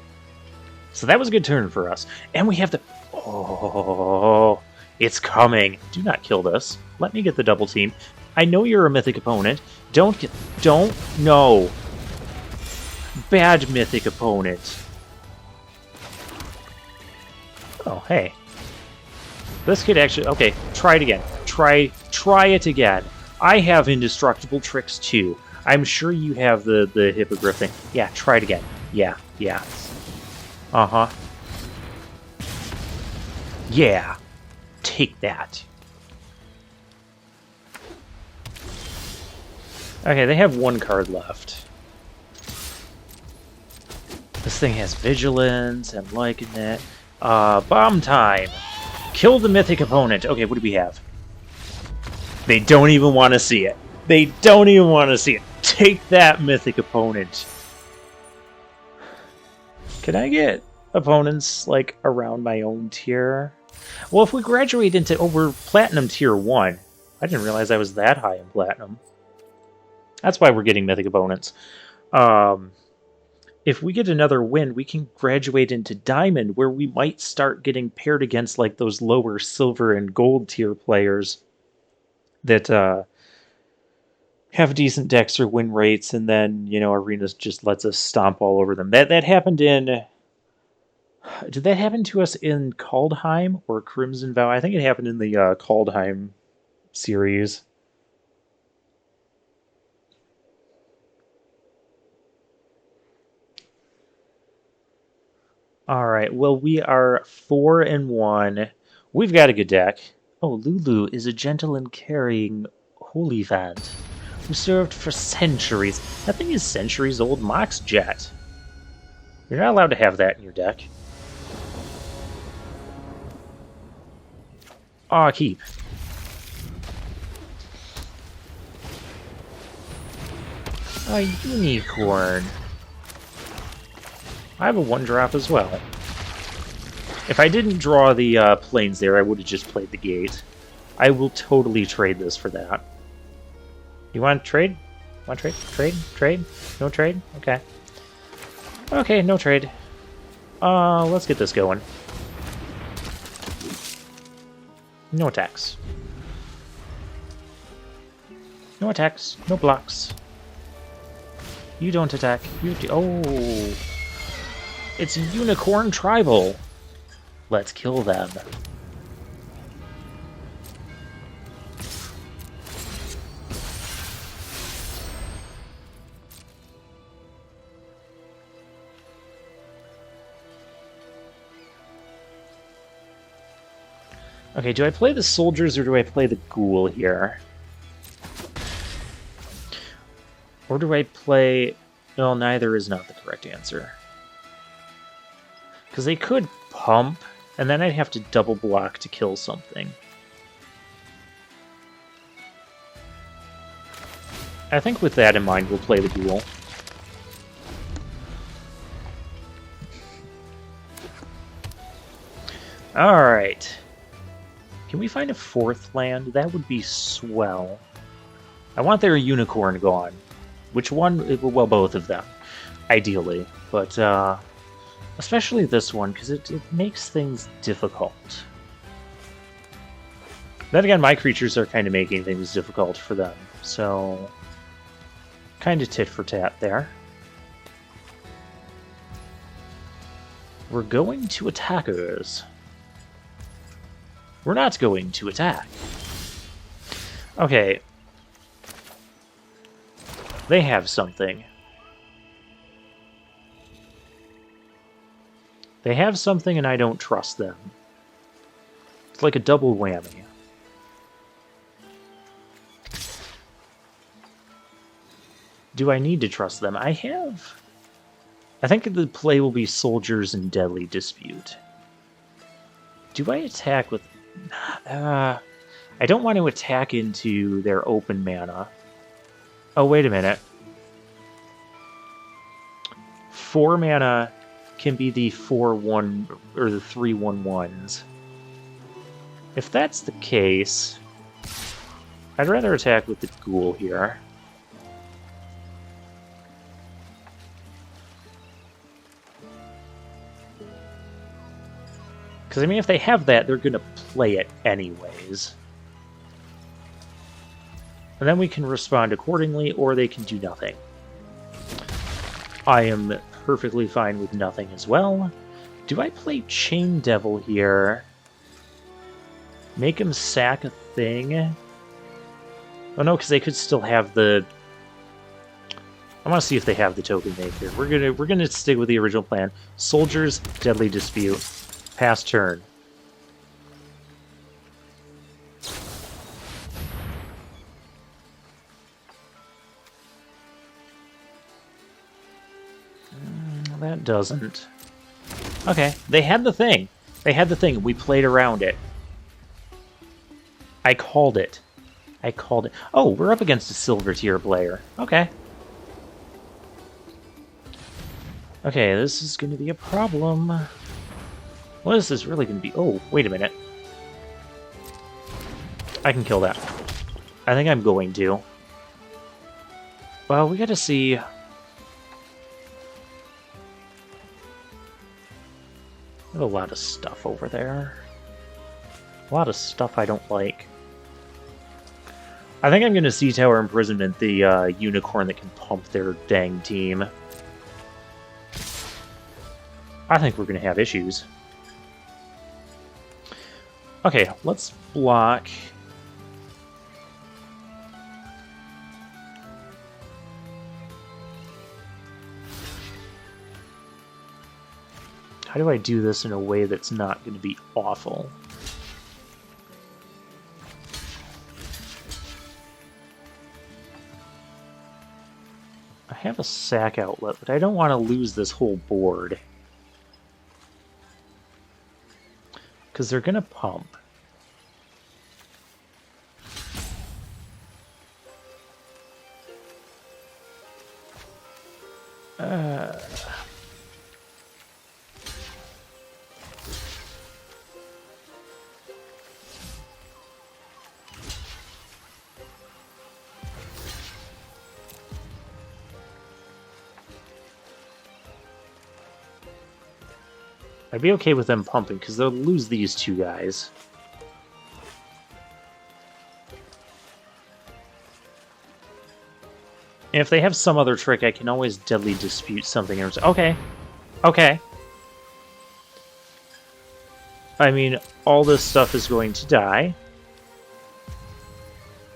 So that was a good turn for us. And we have the... Oh, it's coming. Do not kill this. Let me get the double team. I know you're a mythic opponent. Don't... No. Bad mythic opponent. Oh, hey. This could actually... Okay, try it again. Try it again. I have indestructible tricks too. I'm sure you have the hippogriff thing. Yeah, try it again. Yeah. Uh-huh. Yeah. Take that. Okay, they have 1 card left. This thing has vigilance. I'm liking that. Bomb time. Kill the mythic opponent. Okay, what do we have? They don't even want to see it. They don't even want to see it. Take that, mythic opponent. Can I get opponents, like, around my own tier? Well, if we graduate into... Oh, we're Platinum Tier 1. I didn't realize I was that high in Platinum. That's why we're getting mythic opponents. If we get another win, we can graduate into Diamond, where we might start getting paired against, like, those lower Silver and Gold tier players that, have decent decks or win rates, and then, you know, Arenas just lets us stomp all over them. That happened in... Did that happen to us in Kaldheim or Crimson Vow? I think it happened in the Kaldheim series. Alright, well, we are 4-1. We've got a good deck. Oh, Lulu is a gentle and caring Holyphant who served for centuries. That thing is centuries old. Mox Jet. You're not allowed to have that in your deck. Aw, keep. A unicorn. I have a 1-drop as well. If I didn't draw the planes there, I would have just played the gate. I will totally trade this for that. You want to trade? Want to trade? Trade? Trade? No trade? Okay. Okay, no trade. Let's get this going. No attacks. No attacks. No blocks. You don't attack. You do. Oh! It's Unicorn Tribal! Let's kill them. Okay, do I play the soldiers or do I play the ghoul here? Or do I play... Well, neither is not the correct answer. Because they could pump, and then I'd have to double block to kill something. I think with that in mind, we'll play the ghoul. Alright. Can we find a 4th land? That would be swell. I want their unicorn gone. Which one? Well, both of them, ideally. But, especially this one, because it makes things difficult. Then again, my creatures are kind of making things difficult for them. So, kind of tit for tat there. We're going to attackers. We're not going to attack. Okay. They have something. They have something and I don't trust them. It's like a double whammy. Do I need to trust them? I have... I think the play will be Soldiers and Deadly Dispute. Do I attack with... I don't want to attack into their open mana. Oh, wait a minute. 4 mana can be the 4/1 or the 3/1/1s. If that's the case, I'd rather attack with the ghoul here. Because, I mean, if they have that, they're going to play it anyways. And then we can respond accordingly, or they can do nothing. I am perfectly fine with nothing as well. Do I play Chain Devil here? Make him sack a thing? Oh no, because they could still have the... I want to see if they have the token maker. We're gonna stick with the original plan. Soldiers, Deadly Dispute. Pass turn. That doesn't. Okay, they had the thing. They had the thing. We played around it. I called it. I called it. Oh, we're up against a silver tier player. Okay. Okay, this is going to be a problem. What is this really going to be? Oh, wait a minute. I can kill that. I think I'm going to. Well, we gotta see... There's a lot of stuff over there. A lot of stuff I don't like. I think I'm going to Sea Tower Imprisonment the unicorn that can pump their dang team. I think we're going to have issues. Okay, let's block. How do I do this in a way that's not going to be awful? I have a sack outlet, but I don't want to lose this whole board. Because they're going to pump. I'd be okay with them pumping, because they'll lose these two guys. And if they have some other trick, I can always deadly dispute something. Okay. Okay. I mean, all this stuff is going to die.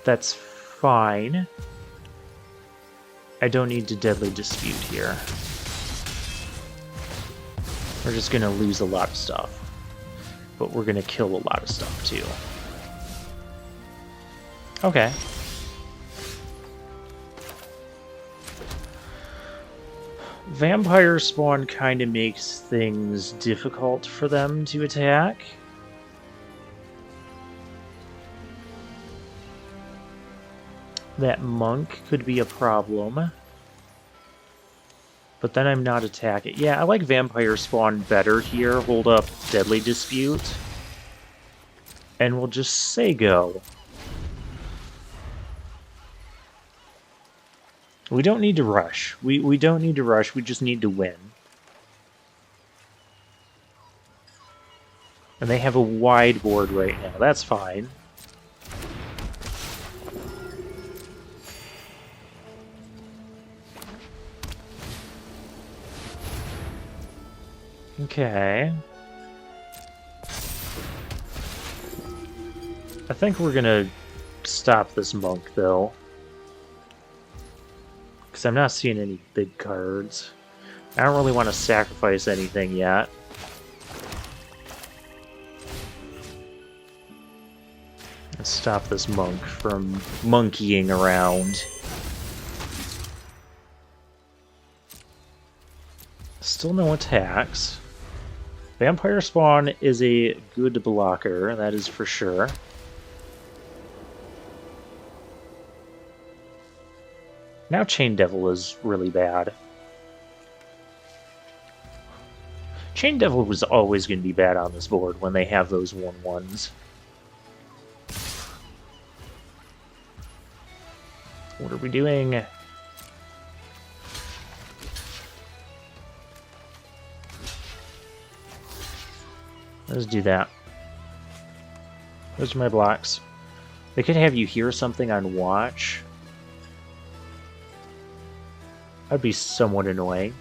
That's fine. I don't need to deadly dispute here. We're just going to lose a lot of stuff. But we're going to kill a lot of stuff, too. Okay. Vampire spawn kind of makes things difficult for them to attack. That monk could be a problem. But then I'm not attacking. Yeah, I like vampire spawn better here. Hold up deadly dispute. And we'll just say go. We don't need to rush. We don't need to rush. We just need to win. And they have a wide board right now. That's fine. Okay. I think we're gonna stop this monk, though. Because I'm not seeing any big cards. I don't really want to sacrifice anything yet. Let's stop this monk from monkeying around. Still no attacks. Vampire Spawn is a good blocker, that is for sure. Now Chain Devil is really bad. Chain Devil was always going to be bad on this board when they have those 1/1s. What are we doing? Let's do that. Those are my blocks. They could have you hear something on watch. That'd be somewhat annoying.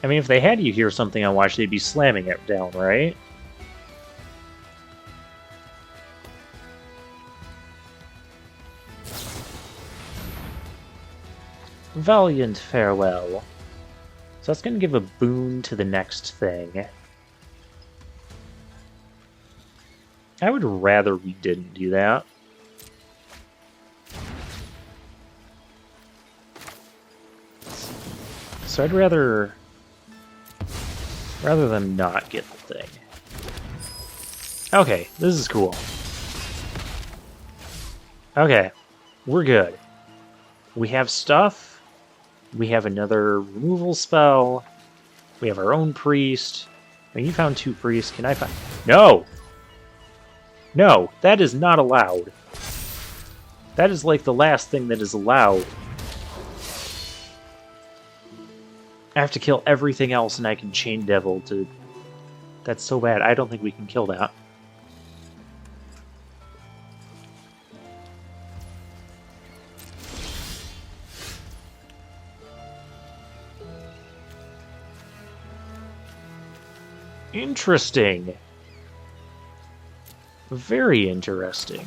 I mean, if they had you hear something on watch, they'd be slamming it down, right? Valiant Farewell. So that's going to give a boon to the next thing. I would rather we didn't do that. So I'd rather them not get the thing. Okay, this is cool. Okay, we're good. We have stuff. We have another removal spell. We have our own priest. I mean, you found 2 priests. Can I find... No! No, that is not allowed. That is like the last thing that is allowed. I have to kill everything else and I can Chain Devil to... That's so bad. I don't think we can kill that. Interesting. Very interesting.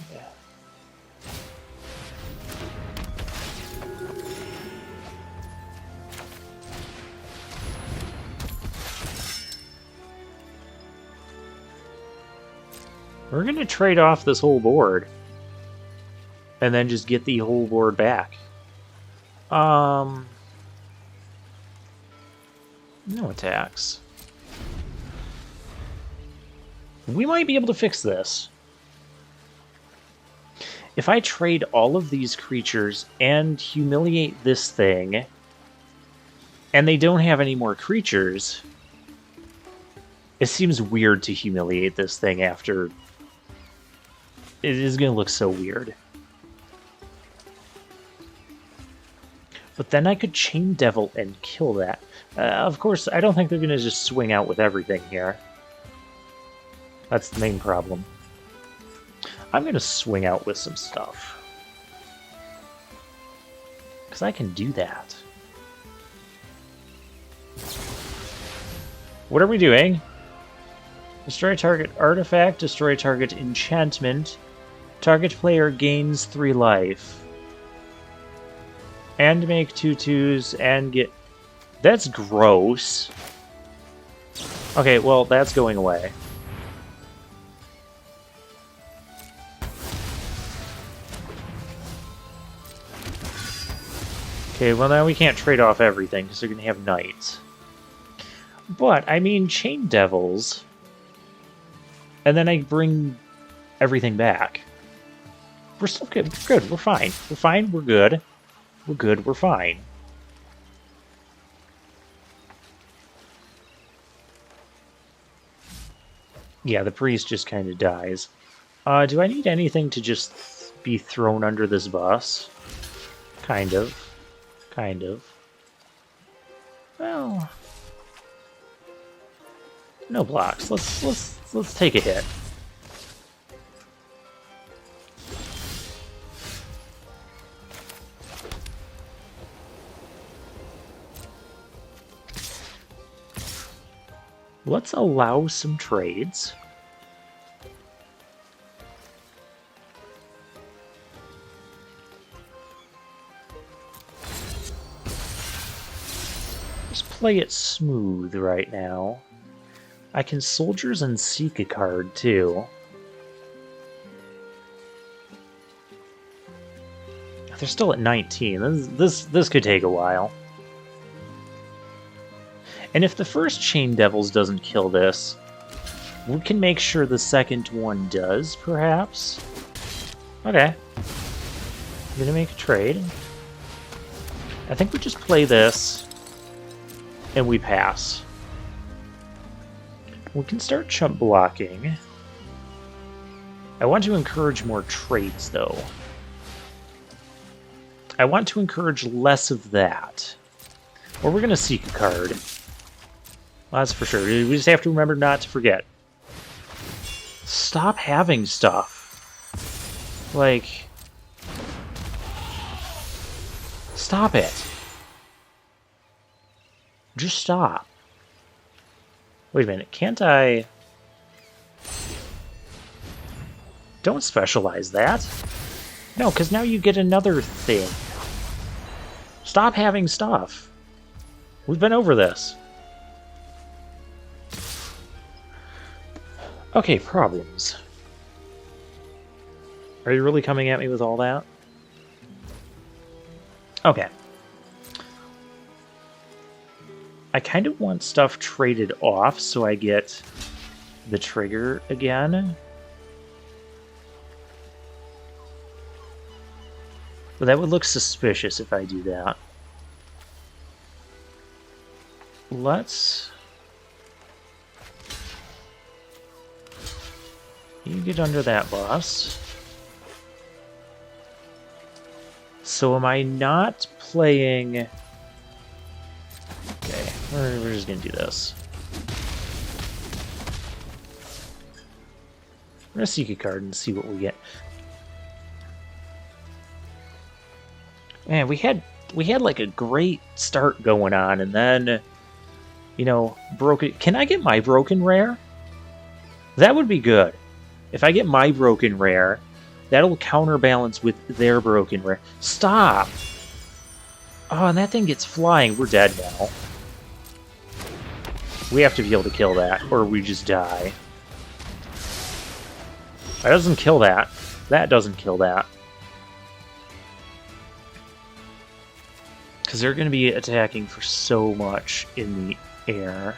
We're going to trade off this whole board. And then just get the whole board back. No attacks. We might be able to fix this. If I trade all of these creatures and humiliate this thing, and they don't have any more creatures, It seems weird to humiliate this thing after... It is going to look so weird. But then I could Chain Devil and kill that. Of course, I don't think they're going to just swing out with everything here. That's the main problem. I'm going to swing out with some stuff. Because I can do that. What are we doing? Destroy target artifact, destroy target enchantment. Target player gains 3 life. And make 2/2s and get... That's gross. Okay, well, that's going away. Okay, well now we can't trade off everything because they're going to have knights. But, I mean, Chain Devils... And then I bring everything back. We're still good. We're good. We're fine. We're fine. We're good. We're good. We're fine. Yeah, the priest just kind of dies. Do I need anything to just be thrown under this bus? Kind of. Kind of. Well... No blocks. Let's take a hit. Let's allow some trades. Just play it smooth right now. I can Soldiers and seek a card, too. They're still at 19. This could take a while. And if the first Chain Devils doesn't kill this, we can make sure the second one does, perhaps? Okay. I'm gonna make a trade. I think we just play this, and we pass. We can start chump blocking. I want to encourage more trades, though. I want to encourage less of that. Or we're going to seek a card. Well, that's for sure. We just have to remember not to forget. Stop having stuff. Like... Stop it. Just stop. Wait a minute, can't I... Don't specialize that. No, because now you get another thing. Stop having stuff. We've been over this. Okay, problems. Are you really coming at me with all that? Okay. I kind of want stuff traded off so I get the trigger again. But that would look suspicious if I do that. Let's... You get under that bus. So am I not playing... Okay, we're just gonna do this. We're gonna seek a card and see what we get. Man, we had like a great start going on, and then, you know, broken. Can I get my broken rare? That would be good. If I get my broken rare, that'll counterbalance with their broken rare. Stop! Oh, and that thing gets flying. We're dead now. We have to be able to kill that, or we just die. That doesn't kill that. That doesn't kill that. Because they're going to be attacking for so much in the air.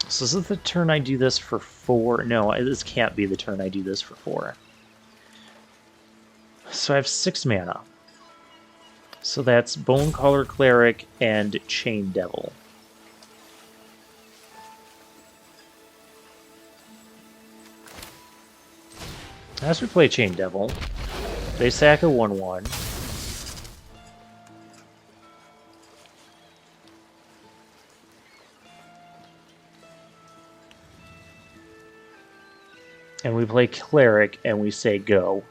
So is it the turn I do this for 4? No, this can't be the turn I do this for 4. So I have 6 mana. So that's Bonecaller Cleric and Chain Devil. As we play Chain Devil, they sack a 1/1. And we play Cleric and we say go.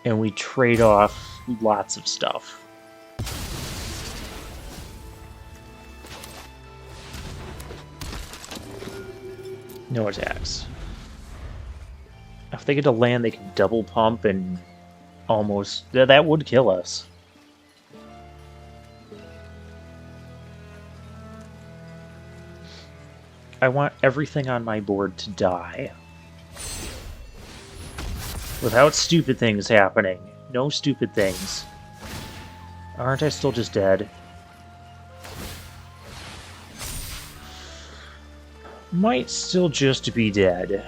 And we trade off lots of stuff. No attacks. If they get to land, they can double pump and almost... that would kill us. I want everything on my board to die. Without stupid things happening. No stupid things. Aren't I still just dead? Might still just be dead.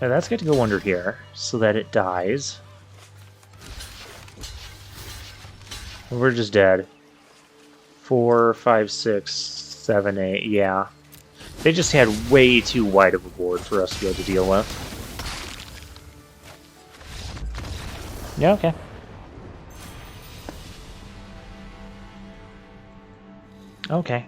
Now that's got to go under here, so that it dies. We're just dead. 4, 5, 6, 7, 8, yeah. They just had way too wide of a board for us to be able to deal with. Yeah, okay.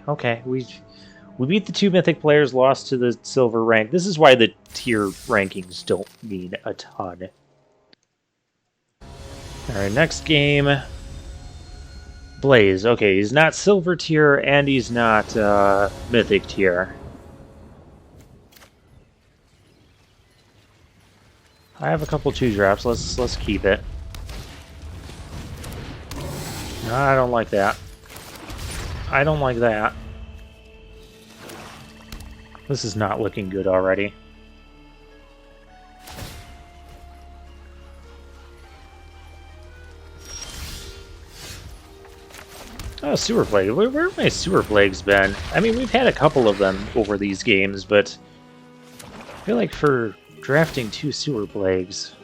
Okay. We beat the 2 mythic players, lost to the silver rank. This is why the tier rankings don't mean a ton. Alright, next game. Blaze. Okay, he's not silver tier and he's not mythic tier. I have a couple 2-drops. Let's keep it. No, I don't like that. I don't like that. This is not looking good already. Oh, Sewer Plague. Where have my Sewer Plagues been? I mean, we've had a couple of them over these games, but I feel like for drafting 2 Sewer Plagues,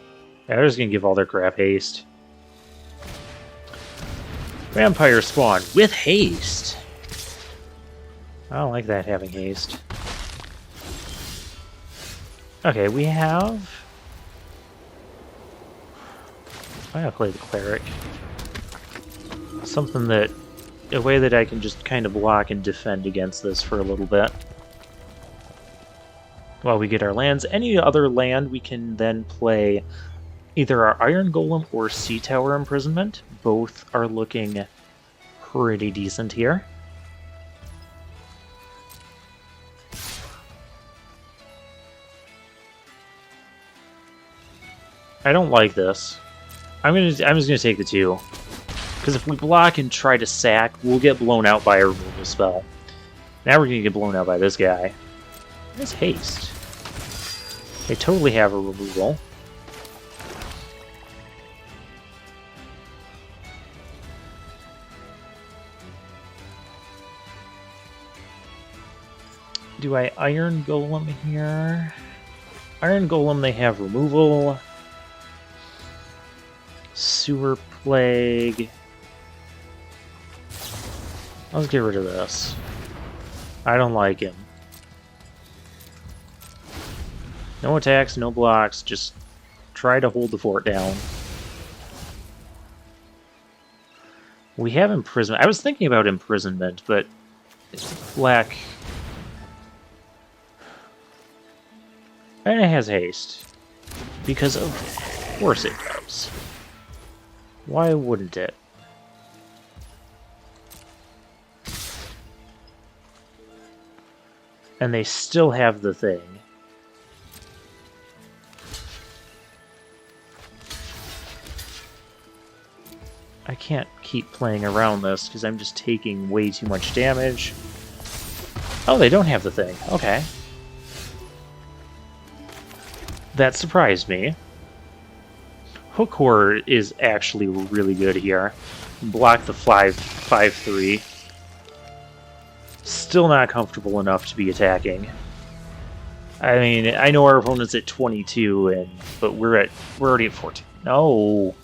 they're just going to give all their crap haste. Vampire Spawn with haste. I don't like that having haste. Okay, we have... I'm gonna play the Cleric. Something that... a way that I can just kind of block and defend against this for a little bit. While we get our lands. Any other land we can then play either our Iron Golem or Sea Tower Imprisonment. Both are looking pretty decent here. I don't like this. I'm just gonna take the 2. Because if we block and try to sack, we'll get blown out by a removal spell. Now we're gonna get blown out by this guy. That's haste. They totally have a removal. Do I Iron Golem here? Iron Golem, they have removal. Sewer Plague. Let's get rid of this. I don't like him. No attacks, no blocks, just try to hold the fort down. We have imprisonment. I was thinking about imprisonment, but black... and it has haste. Because of course it does. Why wouldn't it? And they still have the thing. I can't keep playing around this because I'm just taking way too much damage. Oh, they don't have the thing. Okay. That surprised me. Hook Horror is actually really good here. Block the 5/3. Still not comfortable enough to be attacking. I mean, I know our opponent's at 22, but we're already at 14. No.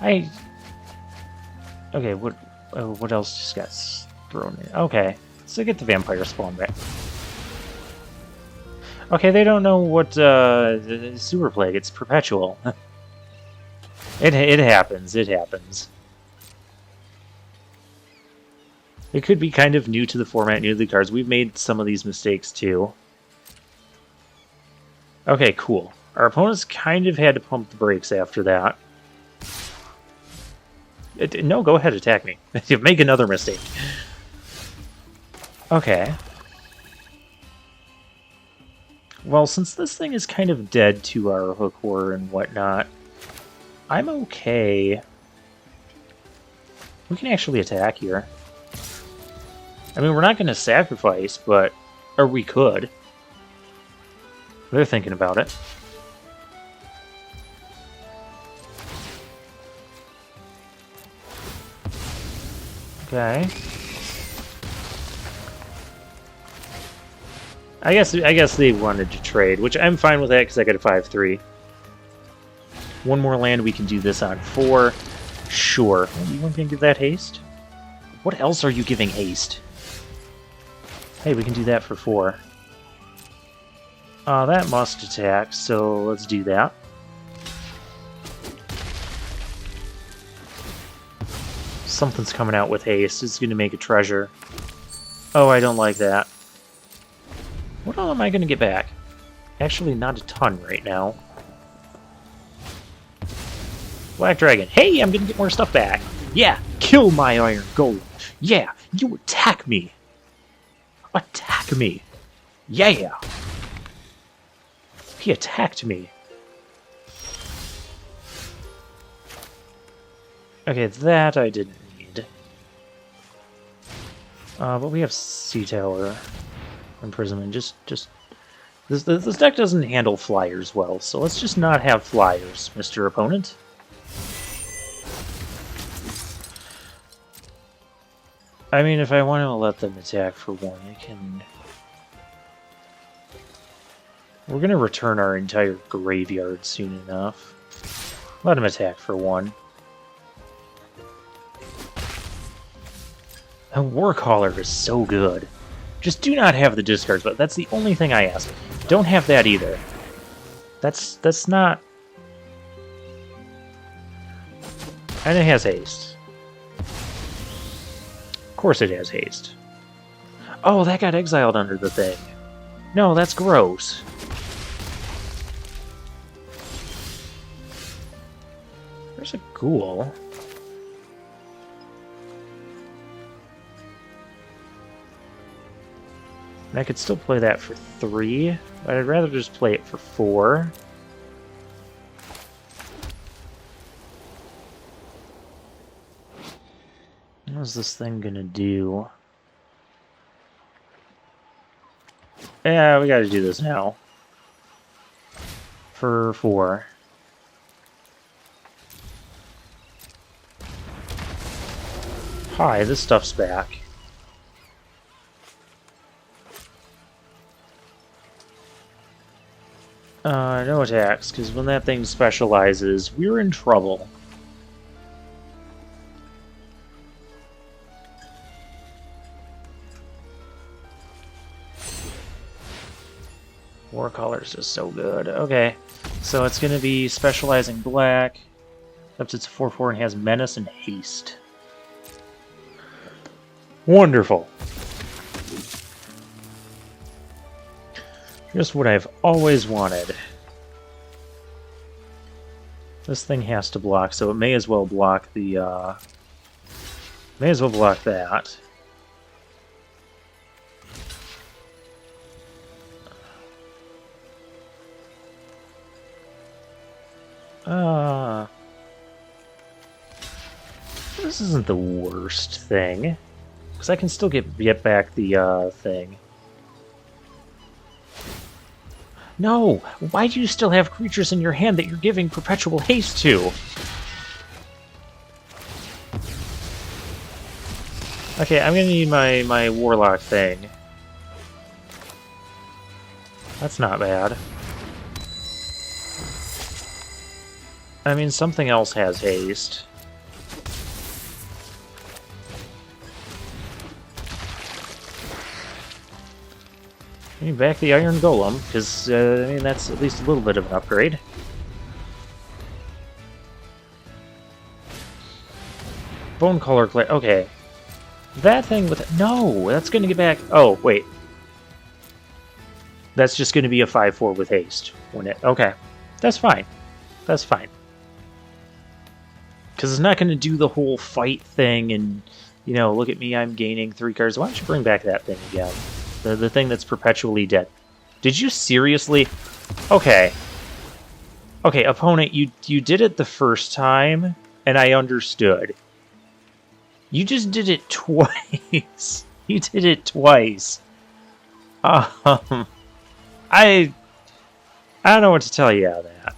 Okay, what else just got thrown in? Okay, so get the vampire spawn back. Okay, they don't know what sewer plague. It's perpetual. It happens. It happens. It could be kind of new to the format, new to the cards. We've made some of these mistakes too. Okay, cool. Our opponents kind of had to pump the brakes after that. No, go ahead, attack me. Make another mistake. Okay. Well, since this thing is kind of dead to our hook horror and whatnot, I'm okay. We can actually attack here. I mean, we're not going to sacrifice, but... Or we could. They're thinking about it. Okay. I guess they wanted to trade, which I'm fine with that because I got a 5-3. One more land, we can do this on 4. Sure. You want me to give that haste? What else are you giving haste? Hey, we can do that for 4. That must attack, so let's do that. Something's coming out with haste. It's going to make a treasure. Oh, I don't like that. What all am I going to get back? Actually, not a ton right now. Black Dragon. Hey, I'm going to get more stuff back. Yeah, kill my Iron Golem. Yeah, you attack me. Attack me. Yeah. He attacked me. Okay, that I didn't need. But we have Sea Tower. Imprisonment. This deck doesn't handle flyers well, so let's just not have flyers, Mr. Opponent. I mean, if I want to let them attack for 1, I can... We're going to return our entire graveyard soon enough. Let him attack for 1. A Warcaller is so good. Just do not have the discards, but that's the only thing I ask. Don't have that either. That's not... And it has haste. Of course it has haste. Oh, that got exiled under the thing. No, that's gross. There's a ghoul. And I could still play that for 3, but I'd rather just play it for 4. What's this thing gonna do? Yeah, we gotta do this now. For 4. Hi, this stuff's back. No attacks, because when that thing specializes, we're in trouble. Warcaller's just so good. Okay, so it's going to be specializing black. Except it's a 4/4 and has menace and haste. Wonderful. Just what I've always wanted. This thing has to block, so it may as well block the, may as well block that. This isn't the worst thing. Because I can still get back the, thing. No! Why do you still have creatures in your hand that you're giving perpetual haste to? Okay, I'm gonna need my warlock thing. That's not bad. I mean, something else has haste. I mean, back the Iron Golem, because, I mean, that's at least a little bit of an upgrade. Bone Color Clay. Okay. That thing with... No! That's going to get back... Oh, wait. That's just going to be a 5-4 with haste. When it... Okay. That's fine. That's fine. Because it's not going to do the whole fight thing and, you know, look at me, I'm gaining 3 cards. Why don't you bring back that thing again? The thing that's perpetually dead. Did you seriously... Okay. Okay, opponent, you did it the first time, and I understood. You just did it twice. You did it twice. I don't know what to tell you out of that.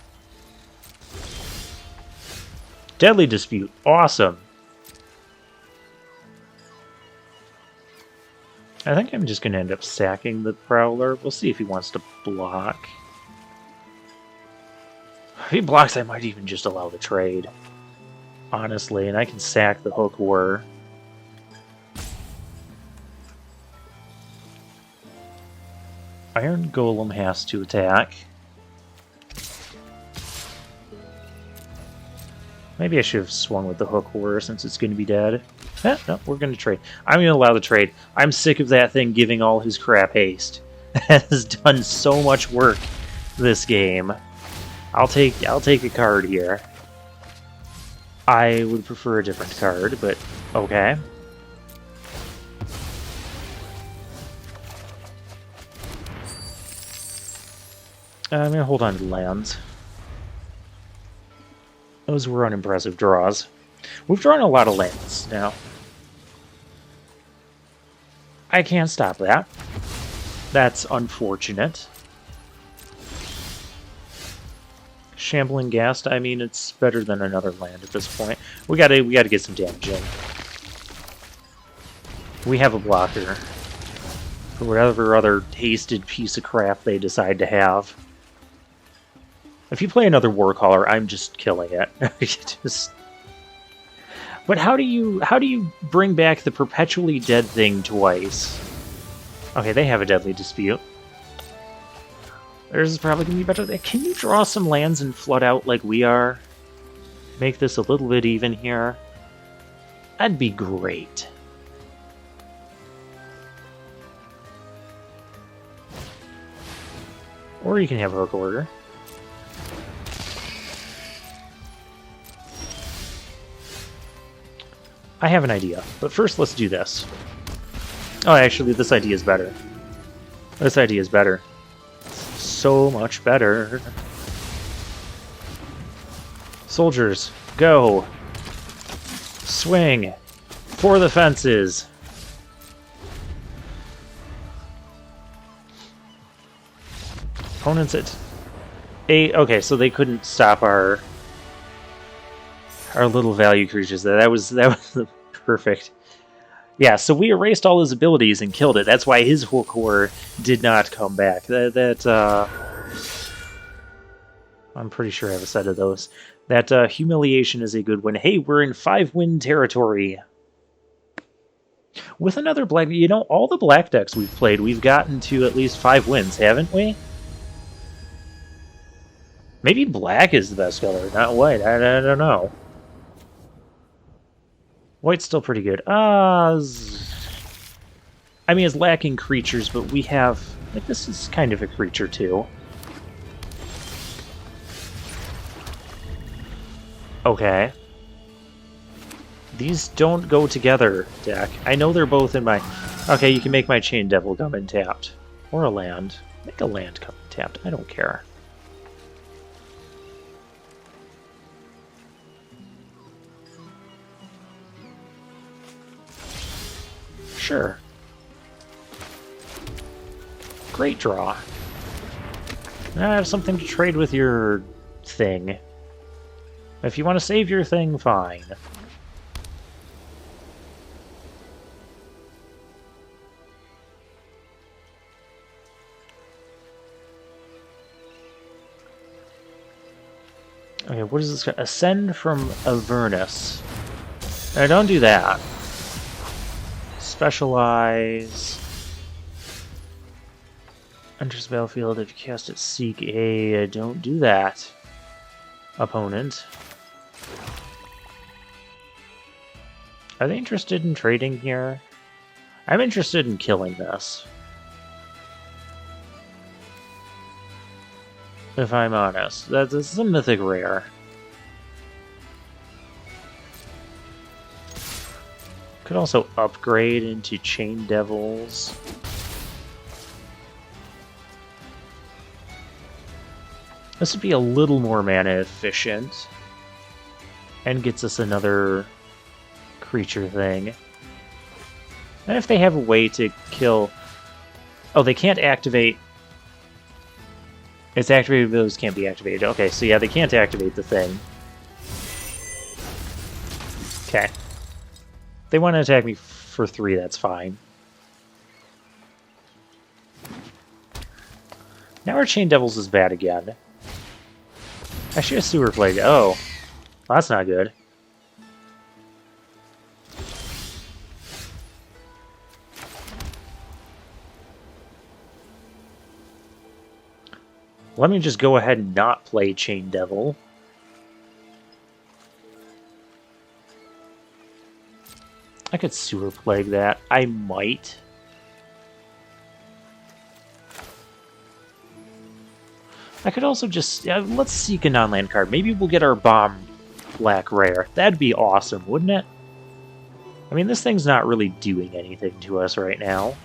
Deadly Dispute. Awesome. I think I'm just going to end up sacking the Prowler. We'll see if he wants to block. If he blocks, I might even just allow the trade. Honestly, and I can sack the Hook War. Iron Golem has to attack. Maybe I should have swung with the Hook War since it's going to be dead. No, we're going to trade. I'm going to allow the trade. I'm sick of that thing giving all his crap haste. It has done so much work this game. I'll take a card here. I would prefer a different card, but okay. I'm going to hold on to lands. Those were unimpressive draws. We've drawn a lot of lands now. I can't stop that. That's unfortunate. Shambling Ghast, I mean, it's better than another land at this point. We gotta get some damage in. We have a blocker. For whatever other hasted piece of crap they decide to have. If you play another Warcaller, I'm just killing it. But how do you bring back the perpetually dead thing twice? Okay, they have a Deadly Dispute. Theirs is probably going to be better. Can you draw some lands and flood out like we are? Make this a little bit even here? That'd be great. Or you can have Hook Order. I have an idea, but first let's do this. Oh, actually, this idea is better. This idea is better. So much better. Soldiers, go! Swing! For the fences! Opponents at 8. Okay, so they couldn't stop our little value creatures. That was perfect. Yeah, so we erased all his abilities and killed it. That's why his Hook War did not come back. I'm pretty sure I have a set of those. That Humiliation is a good one. Hey, we're in 5-win territory. With another black... You know, all the black decks we've played, we've gotten to at least 5 wins, haven't we? Maybe black is the best color, not white. I don't know. White's still pretty good. I mean, it's lacking creatures, but we have... Like, this is kind of a creature, too. Okay. These don't go together, deck. I know they're both in my... Okay, you can make my Chain Devil come in tapped. Or a land. Make a land come in tapped. I don't care. Sure. Great draw. I have something to trade with your thing. If you want to save your thing, fine. Okay, what is this? Ascend from Avernus. No, don't do that. Specialize. Enters the battlefield. If you cast it, seek a... Don't do that, opponent. Are they interested in trading here? I'm interested in killing this. If I'm honest. This is a mythic rare. Could also upgrade into Chain Devils. This would be a little more mana efficient. And gets us another creature thing. And if they have a way to kill... Oh, they can't activate... It's activated, those can't be activated. Okay, so yeah, they can't activate the thing. Okay. If they want to attack me for 3, that's fine. Now our Chain Devils is bad again. Actually, a Sewer Plague. Oh. Well, that's not good. Let me just go ahead and not play Chain Devil. I could Sewer Plague that. I might. I could also just... let's seek a non-land card. Maybe we'll get our Bomb Black Rare. That'd be awesome, wouldn't it? I mean, this thing's not really doing anything to us right now.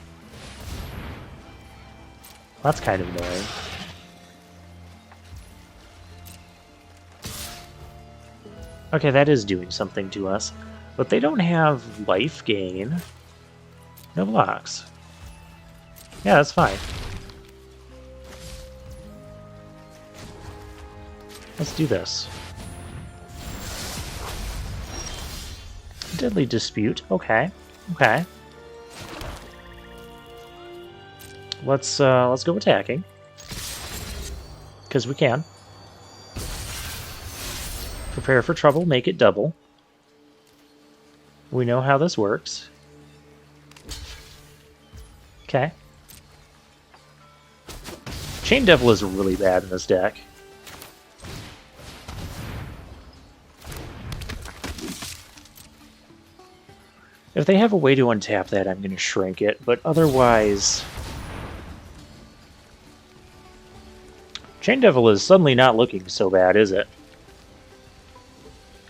That's kind of annoying. Okay, that is doing something to us. But they don't have life gain. No blocks. Yeah, that's fine. Let's do this. Deadly Dispute. Okay. Okay. Let's go attacking. Because we can. Prepare for trouble, make it double. We know how this works. Okay. Chain Devil is really bad in this deck. If they have a way to untap that, I'm going to shrink it, but otherwise... Chain Devil is suddenly not looking so bad, is it?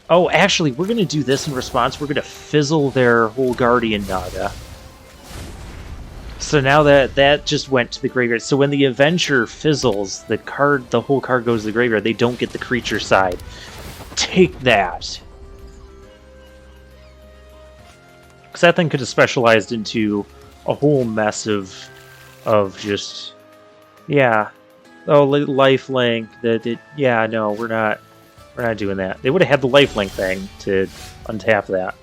Oh, actually, we're going to do this in response. We're going to fizzle their whole Guardian Naga. So now that just went to the graveyard. So when the Avenger fizzles, the whole card goes to the graveyard. They don't get the creature side. Take that! Because that thing could have specialized into a whole mess of just... Yeah. Oh, lifelink. Yeah, no, we're not doing that. They would have had the lifelink thing to untap that.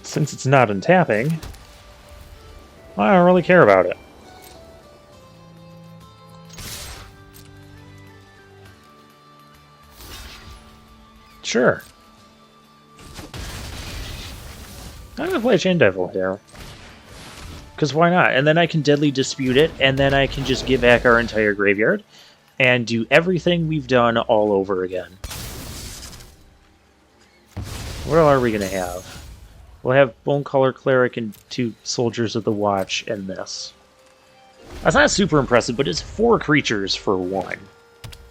Since it's not untapping, I don't really care about it. Sure. I'm gonna play Chain Devil here. Because why not? And then I can Deadly Dispute it, and then I can just get back our entire graveyard and do everything we've done all over again. What are we going to have? We'll have Bonecaller Cleric and 2 Soldiers of the Watch and this. That's not super impressive, but it's 4 creatures for 1.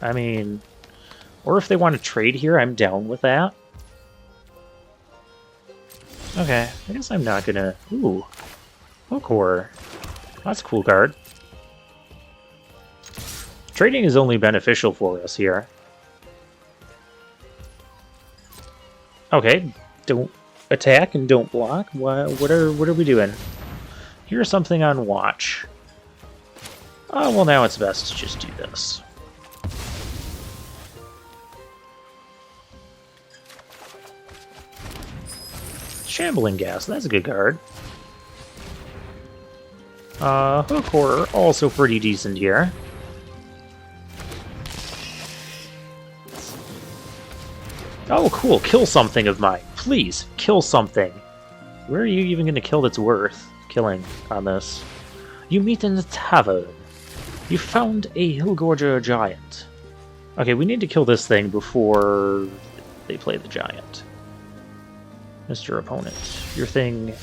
I mean... Or if they want to trade here, I'm down with that. Okay, I guess I'm not gonna... Ooh. Hook Horror. That's a cool card. Trading is only beneficial for us here. Okay, don't attack and don't block. What are we doing? Here's something on watch. Oh, well now it's best to just do this. Shambling Gas, that's a good card. Hook Horror, also pretty decent here. Oh, cool. Kill something of mine. Please, kill something. Where are you even going to kill that's worth killing on this? You meet in the tavern. You found a Hillgorger giant. Okay, we need to kill this thing before they play the giant. Mr. Opponent, your thing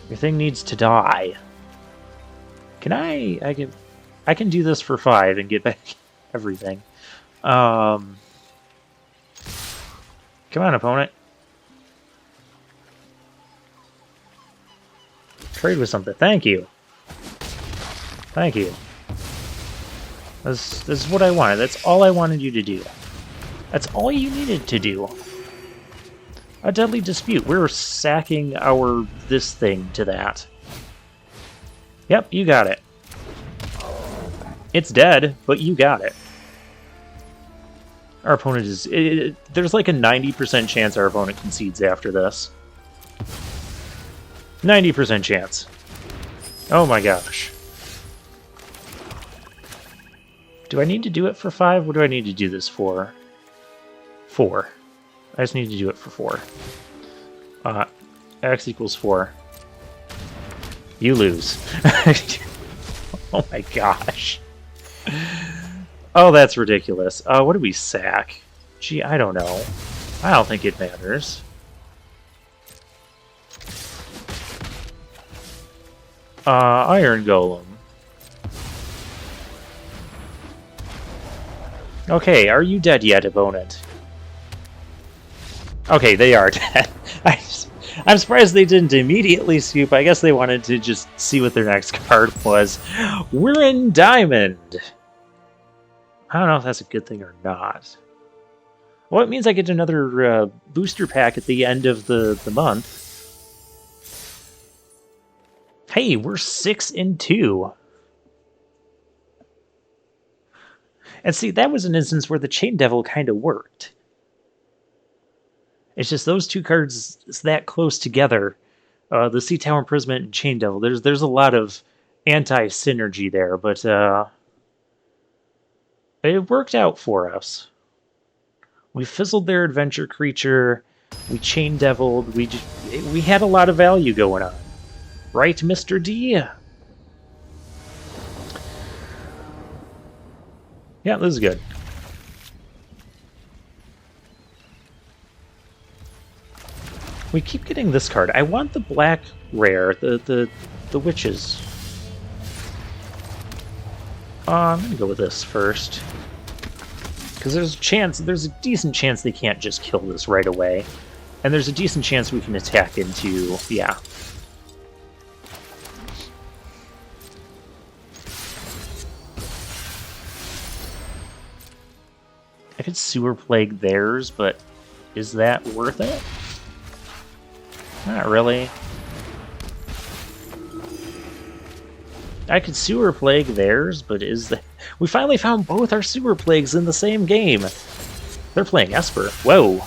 needs to die. Can I can do this for 5 and get back everything. Come on, opponent. Trade with something. Thank you. Thank you. This is what I wanted. That's all I wanted you to do. That's all you needed to do. A deadly dispute. We're sacking this thing to that. Yep, you got it. It's dead, but you got it. Our opponent is... there's like a 90% chance our opponent concedes after this. 90% chance. Oh my gosh. Do I need to do it for 5? What do I need to do this for? 4. I just need to do it for 4. X equals 4. You lose. Oh my gosh. Oh, that's ridiculous. What do we sack? Gee, I don't know. I don't think it matters. Iron Golem. Okay, are you dead yet, opponent? Okay, they are dead. I'm surprised they didn't immediately scoop. I guess they wanted to just see what their next card was. We're in Diamond! I don't know if that's a good thing or not. Well, it means I get another booster pack at the end of the month. Hey, we're 6-2. And see, that was an instance where the Chain Devil kind of worked. It's just those two cards is that close together. The Sea Tower Imprisonment and Chain Devil. There's a lot of anti-synergy there, but it worked out for us. We fizzled their adventure creature. We Chain Deviled. We had a lot of value going on. Right, Mr. D? Yeah, this is good. We keep getting this card. I want the black rare, the witches. I'm gonna go with this first. Because there's a decent chance they can't just kill this right away. And there's a decent chance we can attack into, yeah. I could Sewer Plague theirs, but is that worth it? Not really. I could Sewer Plague theirs, but is that... We finally found both our Sewer Plagues in the same game! They're playing Esper. Whoa!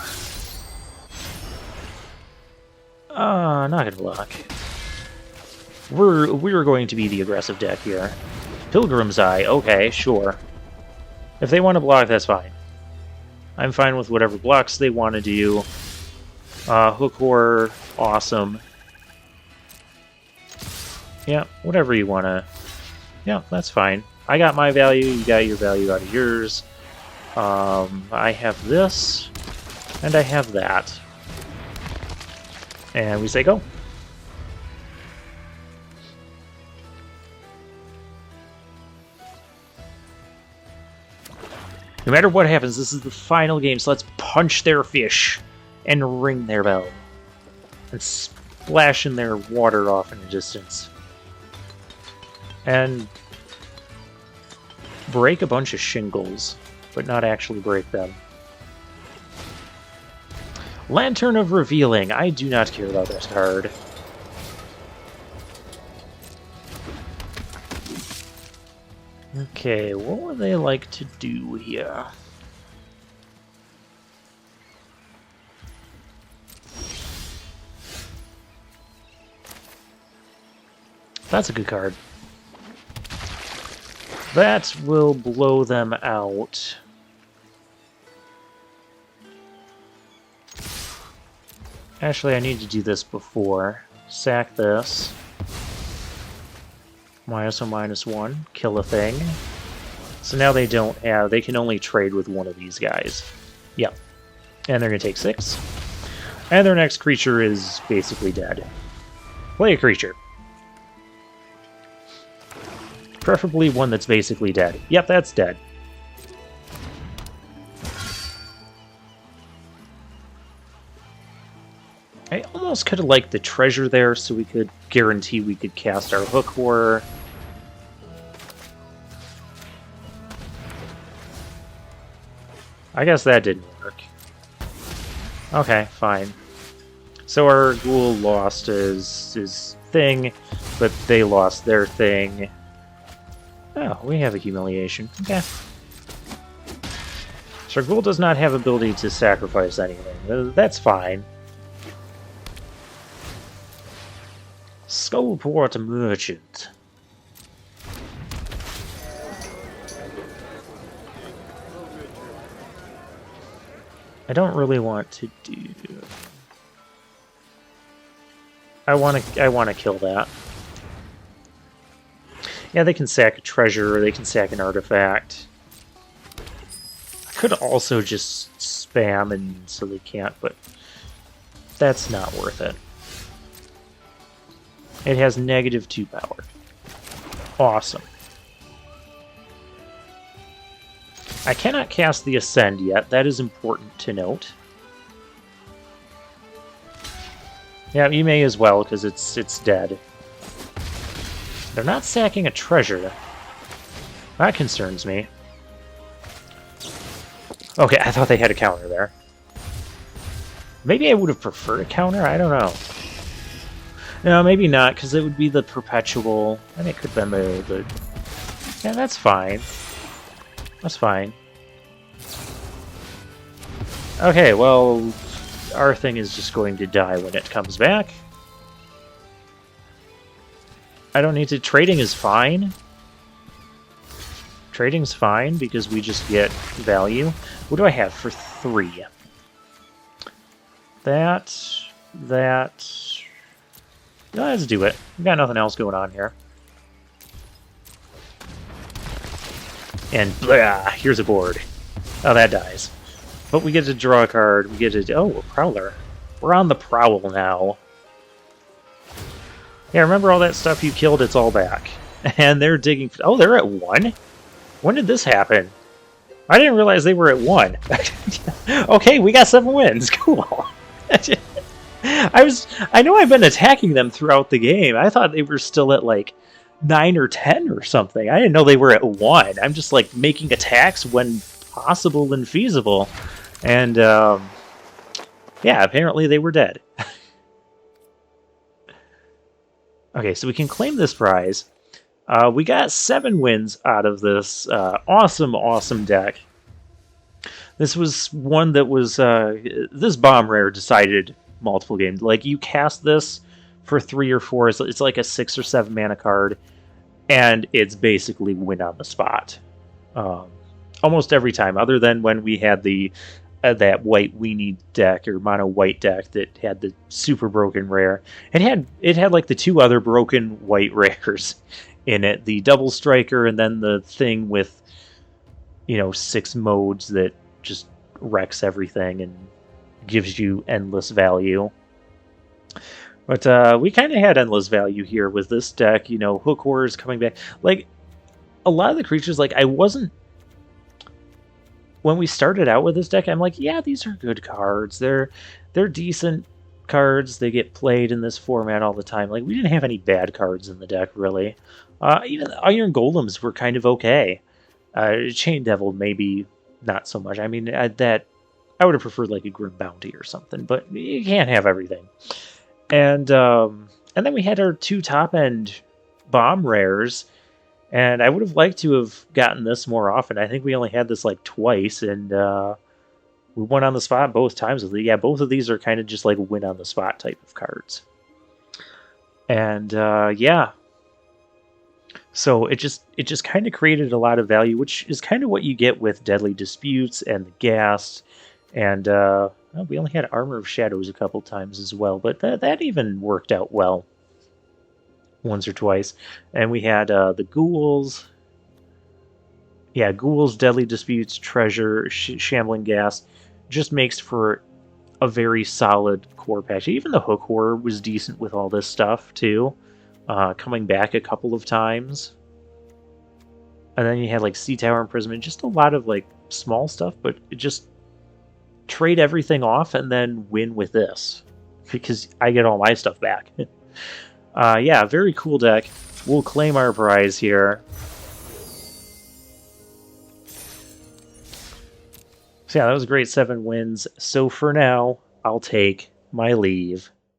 Not gonna block. We're going to be the aggressive deck here. Pilgrim's Eye, okay, sure. If they want to block, that's fine. I'm fine with whatever blocks they want to do. Hook Horror, awesome. Yeah, whatever you want to... Yeah, that's fine. I got my value, you got your value out of yours. I have this, and I have that. And we say go. No matter what happens, this is the final game, so let's punch their fish and ring their bell. And splash in their water off in the distance. And break a bunch of shingles, but not actually break them. Lantern of Revealing. I do not care about this card. Okay, what would they like to do here? That's a good card. That will blow them out. Actually, I need to do this before. Sack this. -1/-1. Kill a thing. So now they don't have... They can only trade with one of these guys. Yep. And they're going to take 6. And their next creature is basically dead. Play a creature. Preferably one that's basically dead. Yep, that's dead. I almost could have liked the treasure there so we could guarantee we could cast our Hook Horror. I guess that didn't work. Okay, fine. So our ghoul lost his thing, but they lost their thing. Oh, we have a humiliation. Okay. So our ghoul does not have ability to sacrifice anything. That's fine. Skullport Merchant. I don't really want to do... I want to kill that. Yeah, they can sack a treasure, or they can sack an artifact. I could also just spam and so they can't, but that's not worth it. It has -2 power. Awesome. I cannot cast the Ascend yet. That is important to note. Yeah, you may as well, because it's dead. They're not sacking a treasure. That concerns me. Okay, I thought they had a counter there. Maybe I would have preferred a counter? I don't know. No, maybe not, because it would be the perpetual, and it could have been the... Yeah, that's fine. That's fine. Okay, well, our thing is just going to die when it comes back. I don't need to... Trading is fine. Trading's fine, because we just get value. What do I have for 3? That... No, let's do it. We've got nothing else going on here. And blah, here's a board. Oh, that dies. But we get to draw a card. We get to... Oh, a Prowler. We're on the prowl now. Yeah, remember all that stuff you killed? It's all back. And they're digging... Oh, they're at 1? When did this happen? I didn't realize they were at 1. Okay, we got 7 wins. Cool. I know I've been attacking them throughout the game. I thought they were still at like 9 or 10 or something. I didn't know they were at 1. I'm just like making attacks when possible and feasible. And yeah, apparently they were dead. Okay, so we can claim this prize. We got 7 wins out of this awesome deck. This was one that was... this bomb rare decided multiple games. Like, you cast this for 3 or 4. It's like a 6 or 7 mana card. And it's basically win on the spot. Almost every time, other than when we had the that white weenie deck or mono white deck that had the super broken rare. It had like the 2 other broken white rares in it, the double striker and then the thing with 6 modes that just wrecks everything and gives you endless value. But we kind of had endless value here with this deck. Hook Horrors coming back. Like, a lot of the creatures, like, I wasn't... When we started out with this deck, I'm like, yeah, these are good cards. They're decent cards. They get played in this format all the time. Like, we didn't have any bad cards in the deck, really. Even the Iron Golems were kind of okay. Chain Devil, maybe not so much. I mean, I would have preferred, like, a Grim Bounty or something, but you can't have everything. And then we had our 2 top-end bomb rares, and I would have liked to have gotten this more often. I think we only had this like twice, and we won on the spot both times. Yeah, both of these are kind of just like win on the spot type of cards. And yeah, so it just kind of created a lot of value, which is kind of what you get with Deadly Disputes and the Ghast, and Well, we only had Armor of Shadows a couple times as well, but that even worked out well once or twice. And we had the Ghouls. Yeah, Ghouls, Deadly Disputes, Treasure, Shambling Gas. Just makes for a very solid core patch. Even the Hook Horror was decent with all this stuff, too. Coming back a couple of times. And then you had like Sea Tower Imprisonment, just a lot of like small stuff, but it just trade everything off and then win with this. Because I get all my stuff back. Yeah, very cool deck. We'll claim our prize here. So yeah, that was a great 7 wins. So for now, I'll take my leave.